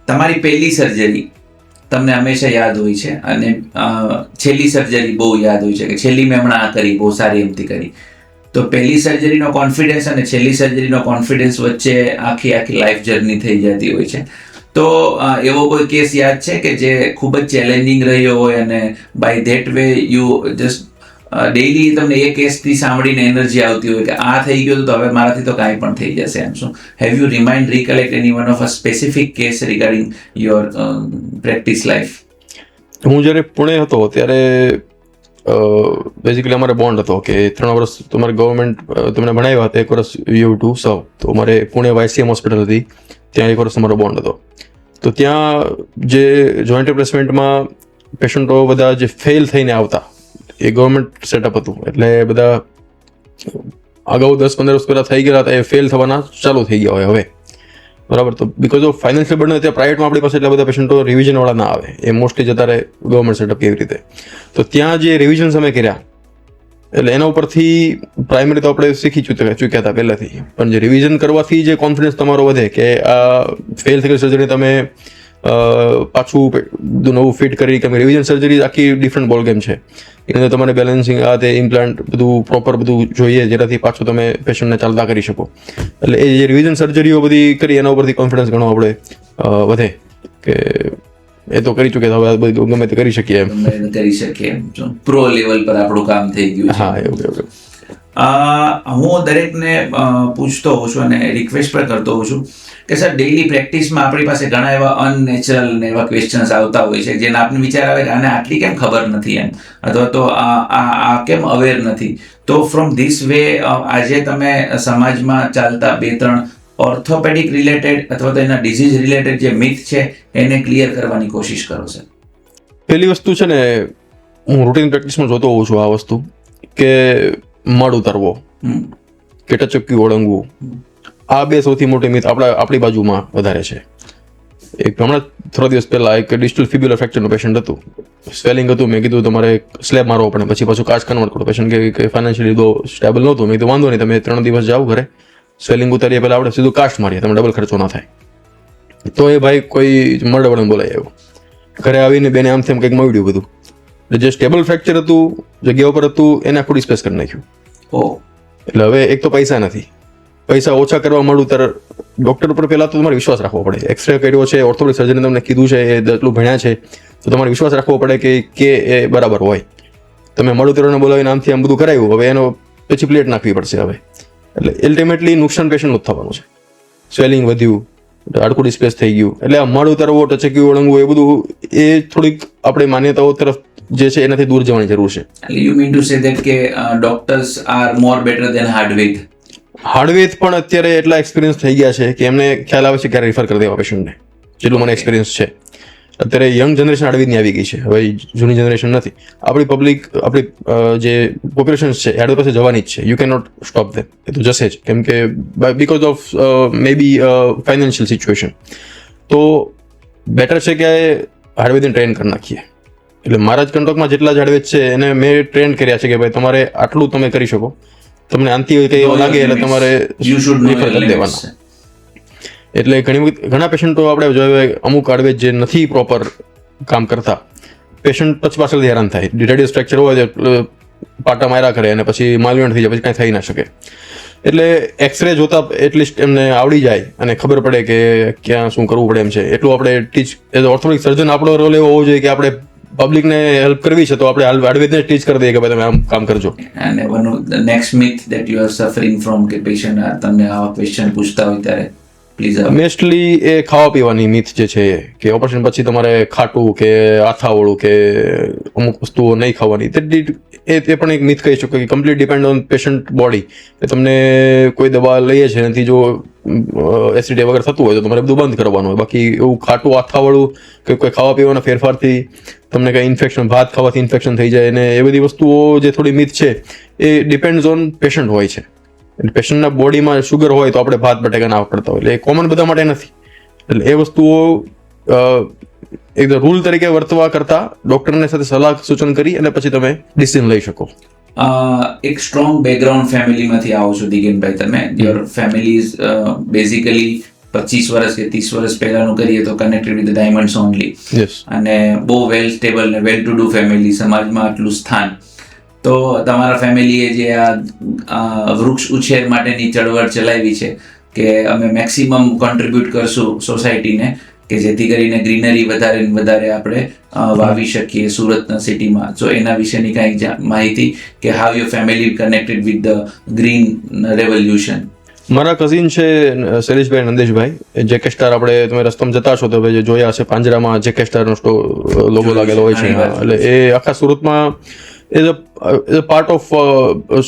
તમારી પહેલી સર્જરી તમને હંમેશા યાદ હોય છે અને છેલ્લી સર્જરી બહુ યાદ હોય છે કે છેલ્લી મેં હમણાં આ કરી, બહુ સારી એમથી કરી. તો પહેલી સર્જરીનો કોન્ફિડન્સ અને છેલ્લી સર્જરીનો કોન્ફિડન્સ વચ્ચે આખી લાઈફ જર્ની થઈ જતી હોય છે. તો એવો કોઈ કેસ યાદ છે કે જે ખૂબ જ ચેલેન્જિંગ રહ્યો હોય અને by that way you just daily તમને એ કેસથી સાંભળીને એનર્જી આવતી હોય કે આ થઈ ગયું તો હવે મારાથી તો કાંઈ પણ થઈ જશે એમ? શું have you recollect any one of a specific case regarding your practice life? હું જ્યારે પુણે હતો ત્યારે બેઝિકલી અમારે બોન્ડ હતો કે 3 વર્ષ તમારે ગવર્મેન્ટ તમને ભણાવ્યા હતા, 1 વર્ષ યુ ટુ સર્વ. તો અમારે પુણે YCM હોસ્પિટલ હતી, ત્યાં 1 વર્ષ અમારો બોન્ડ હતો. તો ત્યાં જે જોઈન્ટ રિપ્લેસમેન્ટમાં પેશન્ટો બધા જે ફેલ થઈને આવતા, એ ગવર્મેન્ટ સેટઅપ હતું. એટલે બધા અગાઉ 10-15 વર્ષ પહેલાં થઈ ગયા હતા, એ ફેલ થવાના ચાલુ થઈ ગયા હોય હવે, બરાબર. તો બીકોઝ ઓફ ફાઇનાન્શિયલ બર્ડન ત્યાં પ્રાઇવેટમાં આપણી પાસે એટલા બધા પેશન્ટો રિવિઝનવાળા ના આવે, એ મોસ્ટલી જતા રહે ગવર્મેન્ટ સેટઅપ કેવી રીતે. તો ત્યાં જે રિવિઝન્સ અમે કર્યા એટલે એના ઉપરથી પ્રાઇમરી તો આપણે શીખી ચૂક્યા હતા પહેલાંથી, પણ જે રિવિઝન કરવાથી જે કોન્ફિડન્સ તમારો વધે કે આ ફેલ થયેલી સર્જરી તમે પાછું નવું ફિટ કરી, કે રિવિઝન સર્જરી આખી ડિફરન્ટ બોલ ગેમ છે. એની અંદર તમારે બેલેન્સિંગ, આ તે ઇમ્પ્લાન્ટ બધું પ્રોપર બધું જોઈએ જેનાથી પાછું તમે પેશન્ટને ચાલતા કરી શકો. એટલે એ જે રિવિઝન સર્જરીઓ બધી કરી એના ઉપરથી કોન્ફિડન્સ ઘણો આપણે વધે કે એ તો કરી ચૂક્યા, હવે બધું ગમે તે કરી શકીએ એમ. કરી શકીએ, પ્રો લેવલ પર આપણું કામ થઈ ગયું. હા, એવું. હું દરેકને પૂછતો હોઉં છું અને રિક્વેસ્ટ પણ કરતો હોઉં છું કે સર ડેઈલી પ્રેક્ટિસમાં આપણી પાસે ઘણા એવા અનનેચરલ ને એવા ક્વેશ્ચન્સ આવતા હોય છે જેને આપને વિચાર આવે કે આને આટલી કેમ ખબર નથી એમ, અથવા તો આ કેમ અવેર નથી. તો ફ્રોમ ધીસ વે આજે તમે સમાજમાં ચાલતા 2-3 ઓર્થોપેડિક રિલેટેડ અથવા તો એના ડિઝીઝ રિલેટેડ જે મિથ છે એને ક્લિયર કરવાની કોશિશ કરો સર. પહેલી વસ્તુ છે ને, હું રૂટીન પ્રેક્ટિસમાં જોતો હોઉં છું આ વસ્તુ કે મળ ઉતારવો કે ટચક્યું ઓળંગવું, આ 2 સૌથી મોટી મિથ આપણી બાજુમાં વધારે છે. એક હમણાં થોડા દિવસ પહેલા એક ડિસ્ટલ ફિબ્યુલર ફ્રેક્ચરનું પેશન્ટ હતું, સ્વેલિંગ હતું. મેં કીધું તમારે સ્લેબ મારવો પડે, પછી પાછું કાચ કન્વર્ટ કરો. પેશન્ટ કે ફાઇનાન્શિયલી બહુ સ્ટેબલ નહોતું. મેં કીધું વાંધો નહીં, તમે 3 દિવસ જાઓ ઘરે, સ્વેલિંગ ઉતારીએ પહેલાં આપણે સીધું કાસ્ટ મારીએ, તમે ડબલ ખર્ચો ના થાય. તો એ ભાઈ કોઈ મરડવડન બોલાય આવ્યો. ઘરે આવીને બેને આમ તેમ કંઈક મળ્યું બધું. જે સ્ટેબલ ફ્રેક્ચર હતું, જગ્યા ઉપર હતું, એને આખું ડિસ્પ્લેસ કરી નાખ્યું. એટલે હવે એક તો પૈસા નથી, પૈસા ઓછા કરવા માંડું ત્યારે ડૉક્ટર ઉપર પહેલાં તો તમારે વિશ્વાસ રાખવો પડે. એક્સરે કર્યો છે, ઓર્થોપેડિક સર્જને તમને કીધું છે, એ એટલું ભણ્યા છે, તો તમારે વિશ્વાસ રાખવો પડે કે એ બરાબર હોય. તમે મળુતરોને બોલાવીને આમથી આમ બધું કરાવ્યું, હવે એનો પછી પ્લેટ નાખવી પડશે હવે. એટલે અલ્ટિમેટલી નુકસાન પેશન્ટનું જ થવાનું છે. સ્વેલિંગ વધ્યું, હાડકું ડિસ્પ્લેસ થઈ ગયું. એટલે આ મળ ઉતારવો, ટચક્યું ઓળંગવું, એ બધું એ થોડીક આપણી માન્યતાઓ તરફ જે છે એનાથી દૂર જવાની જરૂર છે. You mean to say that કે doctors are more better than hardware પણ અત્યારે એટલા એક્સપિરિયન્સ થઈ ગયા છે કે એમને ખ્યાલ આવે છે ક્યારે રિફર કરી દેવા પેશન્ટને, જેટલું મને એક્સપિરિયન્સ છે. અત્યારે યંગ જનરેશન આડવીની આવી ગઈ છે, હવે જૂની જનરેશન નથી. આપણી પબ્લિક, આપણી જે પોપ્યુલેશન છે એ આડવી પાસે જવાની જ છે. You can not stop them, એ તો જશે જ, કેમ કે because of may be financial situation. તો બેટર છે કે હાર્ડવેરને ટ્રેન કરી નાખીએ. એટલે મારા જ કંટોકમાં જેટલા જ હાર્ડવેર છે એને મેં ટ્રેન કર્યા છે કે ભાઈ તમારે આટલું તમે કરી શકો, તમને આંતી કંઈ એવું લાગે એટલે તમારે રિફર કરી દેવાના. એટલે ઘણા પેશન્ટો આપણે જોઈએ અમુક હાર્ડવેર જે નથી પ્રોપર કામ કરતા, પેશન્ટ પછી પાછળથી હેરાન થાય. રેડિયો સ્ટ્રક્ચર હોય તો પાટા માર્યા કરે અને પછી માલવેન્ટ થઈ જાય, પછી કાંઈ થઈ ના શકે. એટલે એક્સરે જોતા એટલીસ્ટ એમને આવડી જાય અને ખબર પડે કે ક્યાં શું કરવું પડે એમ છે. એટલું આપણે ટીચ એઝ ઓર્થોપેડિક સર્જન આપણો રોલ એવો હોવો જોઈએ કે આપણે પબ્લિકને હેલ્પ કરવી છે તો આપણે હાર્ડવેરને ટીચ કરી દઈએ કે ભાઈ તમે આમ કામ કરજો. અને one of the next myth that you are suffering from, કે પેશન્ટ તમને આવા ક્વેશ્ચન પૂછતા હોય ત્યારે પ્લીઝ. મોસ્ટલી એ ખાવા પીવાની મિથ જે છે કે ઓપરેશન પછી તમારે ખાટું કે આથાવાળું કે અમુક વસ્તુઓ નહીં ખાવાની, એ પણ એક મિથ કહી શકો કે complete depend on patient body. કે તમને કોઈ દવા લઈએ છે એનાથી જો એસિડિટી વગર થતું હોય તો તમારે બધું બંધ કરવાનું હોય. બાકી એવું ખાટું આથાવાળું કે કોઈ ખાવા પીવાના ફેરફારથી તમને કંઈ ઇન્ફેક્શન, ભાત ખાવાથી ઇન્ફેક્શન થઈ જાય ને એ બધી વસ્તુઓ જે થોડી મિથ છે એ ડિપેન્ડ્સ ઓન પેશન્ટ હોય છે. પેશન્ટના બોડીમાં શુગર હોય તો આપણે ભાત બટેકા ના પડતા હોય, એટલે એ કોમન બધા માટે નથી. એટલે એ વસ્તુઓ એક રૂલ તરીકે વર્તવા કરતા ડોક્ટરને સાથે સલાહ સૂચન કરી અને પછી તમે ડિસિઝન લઈ શકો. એક સ્ટ્રોંગ બેકગ્રાઉન્ડ ફેમિલીમાંથી આવો છો દિગેનભાઈ તમે. યોર ફેમિલી ઇઝ બેઝિકલી 25 વર્ષ કે 30 વર્ષ પહેલાનું કરીએ તો કનેક્ટેડ વિથ ડાયમંડ્સ ઓનલી, અને બહુ વેલ સ્ટેબલ ને વેલ ટુ ડુ ફેમિલી, સમાજમાં આટલું સ્થાન. તો તમારા ફેમિલીએ જે આ વૃક્ષ ઉછેર માટેની ચળવળ ચલાવી છે કે અમે મેક્સિમમ કોન્ટ્રીબ્યુટ કરશું સોસાયટીને, કે જેથી કરીને ગ્રીનરી વધારે ને વધારે આપણે વાવી શકીએ સુરતના સિટીમાં. તો એના વિશેની કાંઈક માહિતી કે how your family connected with the green revolution. મારા કઝિન છે શૈલેષભાઈ નંદેશભાઈ, જેકે સ્ટાર, આપણે તમે રસ્તામાં જતા છો તો ભાઈ જોયા હશે પાંજરામાં જેકે સ્ટારનો લોગો લાગેલો હોય છે. એટલે એ આખા સુરતમાં as a part of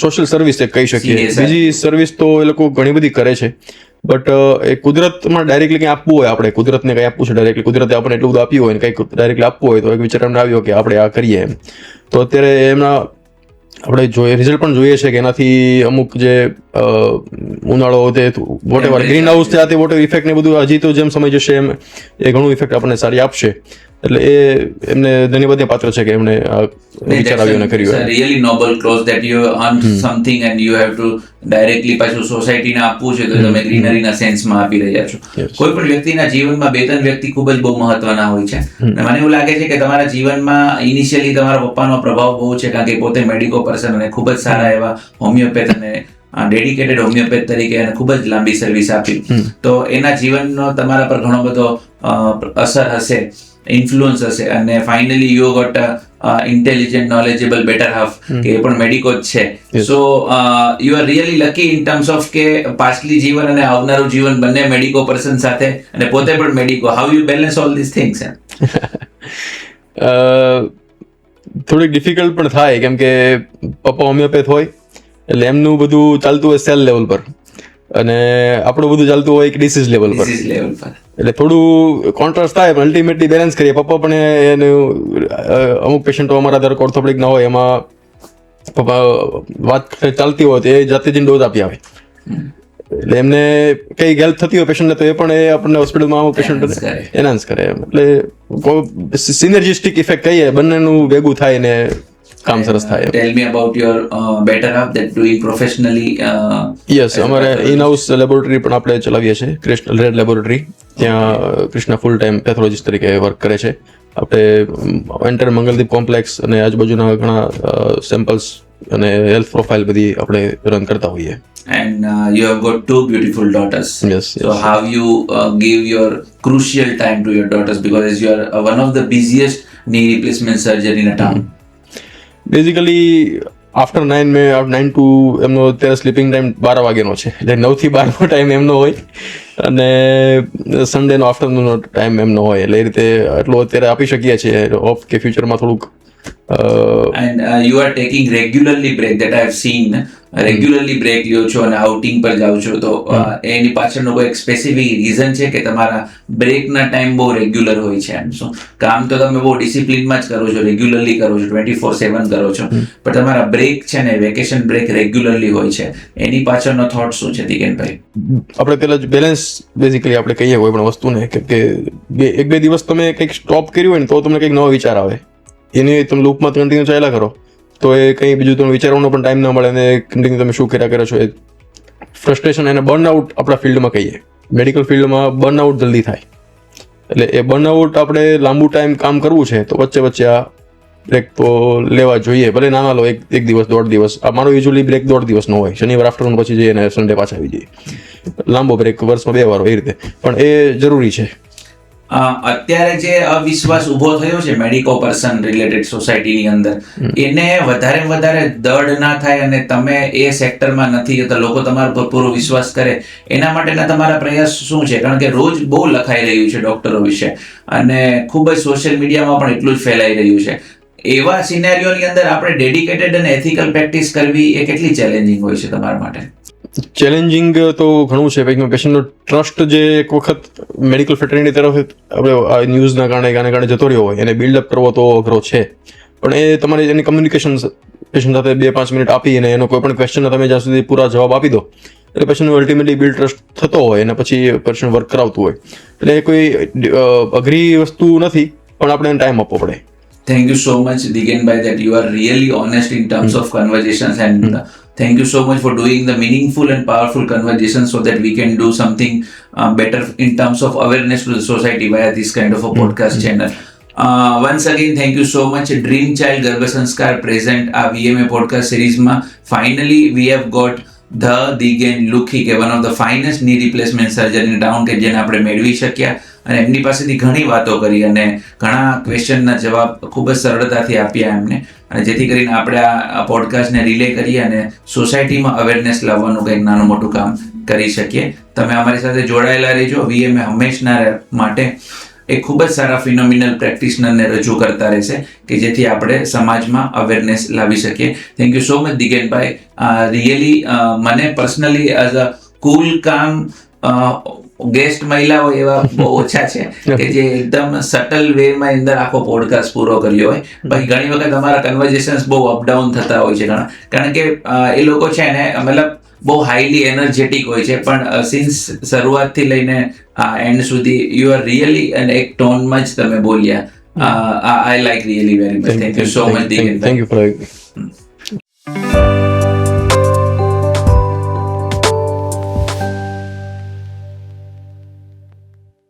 social service એક કહી શકીએ. બીજી સર્વિસ તો એ લોકો ઘણી બધી કરે છે, બટ એ કુદરતમાં ડાયરેક્ટલી કંઈ આપવું હોય, આપણે કુદરતને કંઈ આપવું છે ડાયરેક્ટલી, કુદરતે આપણને એટલું બધું આપ્યું હોય ને કંઈક ડાયરેક્ટલી આપવું હોય તો એક વિચાર એમને આવ્યો કે આપણે આ કરીએ એમ. તો અત્યારે એમના આપણે રિઝલ્ટ પણ જોઈએ છે કે એનાથી અમુક જે ઉનાળો તે વોટેવર ગ્રીન હાઉસ છે તે વોટેવર ઇફેક્ટ ને બધું હજી તો જેમ સમય જશે એમ એ ઘણું ઇફેક્ટ આપણને સારી આપશે. એટલે એ એમને ધન્યવાદને પાત્ર છે કે એમને વિચાર આવ્યો અને કર્યું. Really noble cause that you earn something and you have to directly પાછું સોસાયટીને આપવું છે તો તમે ગ્રીનરીના સેન્સમાં આપી રહ્યા છો. કોઈ પણ વ્યક્તિના જીવનમાં 2-3 વ્યક્તિ ખૂબ જ બહુ મહત્વના હોય છે. મને એવું લાગે છે કે તમારા જીવનમાં ઇનિશિયલી તમારા પપ્પાનો પ્રભાવ બહુ છે, કારણ કે પોતે મેડિકો પર્સન અને ખૂબ જ સારા એવા હોમિયોપેથ અને ડેડિકેટેડ હોમિયોપેથ તરીકે એને ખૂબ જ લાંબી સર્વિસ આપી. તો એના જીવનનો તમારા પર ઘણો બધો અસર હશે, ઇન્ફ્લુઅન્સ હશે. અને finally you got intelligent, knowledgeable better half, કે એ પણ મેડિકો જ છે. So you are really lucky in terms of કે પાછલી જીવન અને આવનારું જીવન બંને મેડિકો પર્સન સાથે, અને પોતે પણ medico. How you balance all this things? થોડીક ડિફિકલ્ટ પણ થાય, કેમ કે પપ્પા હોમિયોપેથ હોય એટલે એમનું બધું ચાલતું હોય સેલ લેવલ પર અને આપણું બધું ચાલતું હોય ડિસીઝ લેવલ પર. એટલે થોડું કોન્ટ્રાસ્ટ થાય, પણ અલ્ટિમેટલી બેલેન્સ કરીએ. પપ્પા પણ એનું અમુક પેશન્ટો અમારા દર ઓર્થોપેડિક ના હોય, એમાં પપ્પા વાત ચાલતી હોય તો એ જાતે જઈને ડોઝ આપી આવે. એટલે એમને કઈ હેલ્પ થતી હોય પેશન્ટને તો એ પણ એ આપણને હોસ્પિટલમાં અમુક પેશન્ટ એનાન્સ કરે. એટલે સિનર્જિસ્ટિક ઇફેક્ટ કહીએ, બંનેનું ભેગું થાય ને કામ સરસ થાય. Tell me about your better half that doing professionally. Yes, અમારે ઇન હાઉસ લેબોરેટરી પણ આપણે ચલાવીએ છીએ, ક્રિસ્ટલ રેડ લેબોરેટરી. ત્યાં કૃષ્ણા ફૂલ ટાઈમ પેથોલોજીસ્ટ તરીકે વર્ક કરે છે. આપણે એન્ટર મંગલદીપ કોમ્પ્લેક્સ અને આજુબાજુના ઘણા સેમ્પલ્સ અને હેલ્થ પ્રોફાઇલ બધી આપણે રન કરતા હોઈએ. And you have got 2 beautiful daughters. Yes. So how you give your crucial time to your daughters, because you are one of the busiest knee replacement surgery in a town. Basically after 9 to એમનો અત્યારે સ્લીપિંગ ટાઈમ 12 વાગ્યાનો છે, એટલે 9 થી 12 નો ટાઈમ એમનો હોય અને સન્ડેનો આફ્ટરનૂનનો ટાઈમ એમનો હોય. એટલે એ રીતે એટલો અત્યારે આપી શકીએ છીએ. હોપ કે ફ્યુચરમાં થોડુંક and you are taking regularly break that I have seen regularly break લ્યો છો અને આઉટિંગ પર જાઓ છો, તો એની પાછળનો કોઈ સ્પેસિફિક રીઝન છે કે તમારા બ્રેકના ટાઈમ બહુ રેગ્યુલર હોય છે? એમ શું કામ તો તમે બહુ ડિસિપ્લિનમાં જ કરો છો, રેગ્યુલરલી કરો છો, 24/7 કરો છો, પણ તમારા બ્રેક છે ને વેકેશન બ્રેક રેગ્યુલરલી હોય છે, એની પાછળનો થોટ શું છે દિગેનભાઈ? આપણે પેલા જ બેલેન્સ બેઝિકલી આપણે કહીએ કોઈ પણ વસ્તુને કે 1-2 દિવસ તમે કંઈક સ્ટોપ કર્યું હોય ને તો તમને કંઈક નવો વિચાર આવે, એની તમે લૂપમાં કન્ટિન્યુ ચાલ્યા કરો તો એ કંઈ બીજું તમે વિચારવાનો પણ ટાઈમ ના મળે અને કન્ટિન્યુ તમે શું કર્યા કરો છો. એ ફ્રસ્ટ્રેશન એને બર્નઆઉટ આપણા ફિલ્ડમાં કહીએ, મેડિકલ ફિલ્ડમાં બર્નઆઉટ જલ્દી થાય. એટલે એ બર્નઆઉટ આપણે લાંબુ ટાઈમ કામ કરવું છે તો વચ્ચે વચ્ચે આ બ્રેક તો લેવા જોઈએ, ભલે નાના લો, એક દિવસ 1.5 દિવસ. આ મારો યુઝ્યુઅલી બ્રેક 1.5 દિવસનો હોય, શનિવાર આફ્ટરનૂન પછી જઈએ અને સન્ડે પાછા આવી જઈએ. લાંબો બ્રેક વર્ષમાં 2 વાર હોય, એ રીતે પણ એ જરૂરી છે. અત્યારે જે અવિશ્વાસ ઉભો થયો છે મેડિકો પર્સન રિલેટેડ સોસાયટીની અંદર, એને વધારે દળ ના થાય અને તમે એ સેક્ટરમાં નથી તો લોકો તમારા પર પૂરો વિશ્વાસ કરે, એના માટેના તમારા પ્રયાસ શું છે? કારણ કે રોજ બહુ લખાઈ રહ્યું છે ડોક્ટરો વિશે અને ખૂબ જ સોશિયલ મીડિયામાં પણ એટલું જ ફેલાઈ રહ્યું છે. એવા સિનેરિયોની અંદર આપણે ડેડિકેટેડ અને એથિકલ પ્રેક્ટિસ કરવી એ કેટલી ચેલેન્જિંગ હોય છે તમારા માટે? ચેલેન્જિંગ તો ઘણું છે. પેશન્ટનો ટ્રસ્ટ જે એક વખત મેડિકલ ફેટર્નિટી તરફ આપણે આ ન્યૂઝના કારણે જતો રહ્યો હોય એને બિલ્ડઅપ કરવો તો અઘરો છે, પણ એ તમારે એની કમ્યુનિકેશન પેશન્ટ સાથે 2-5 મિનિટ આપી અને એનો કોઈ પણ ક્વેશ્ચનના તમે જ્યાં સુધી પૂરા જવાબ આપી દો એટલે પેશન્ટનો અલ્ટિમેટલી બિલ્ડ ટ્રસ્ટ થતો હોય અને પછી પેશન્ટ વર્ક કરાવતું હોય. એટલે એ કોઈ અઘરી વસ્તુ નથી, પણ આપણે એને ટાઈમ આપવો પડે. Thank you so much, Digenbhai, that you are really honest in terms of conversations, and thank you so much for doing the meaningful and powerful conversations so that we can do something better in terms of awareness to the society via this kind of a podcast channel. Once again, thank you so much. Dream Child Garbha Sanskar present our VMA podcast series ma. Finally, we have got the Digen Lukhi, કે one of the finest knee replacement surgeon in town, કે જેને આપણે મેળવી શક્યા અને એમની પાસેથી ઘણી વાતો કરી અને ઘણા ક્વેશ્ચનના જવાબ ખૂબ જ સરળતાથી આપ્યા એમને, અને જેથી કરીને આપણે આ પોડકાસ્ટને રિલે કરીએ અને સોસાયટીમાં અવેરનેસ લાવવાનું કંઈક નાનું મોટું કામ કરી શકીએ. તમે અમારી સાથે જોડાયેલા રહેજો. વીએમએ હંમેશના માટે એક ખૂબ જ સારા ફિનોમિનલ પ્રેક્ટિશનરને રજૂ કરતા રહેશે કે જેથી આપણે સમાજમાં અવેરનેસ લાવી શકીએ. થેન્ક યુ સો મચ દિગેનભાઈ. રિયલી મને personally as a cool calm guest મહિલાઓ એવા બહુ ઓછા છે કે જે એકદમ સટલ વેમાં અંદર આખો પોડકાસ્ટ પૂરો કર્યો હોય. બાકી ઘણી વખત અમારા કન્વર્ઝેશન્સ બહુ અપડાઉન થતા હોય છે ઘણા, કારણ કે એ લોકો છે ને મતલબ બહુ હાઈલી એનર્જેટિક હોય છે, પણ સિન્સ શરૂઆતથી લઈને એન્ડ સુધી યુ આર રિયલી અને એક ટોનમાં જ તમે બોલ્યા. I like really very much. Thank you so much દિગેનભાઈ. Thank you four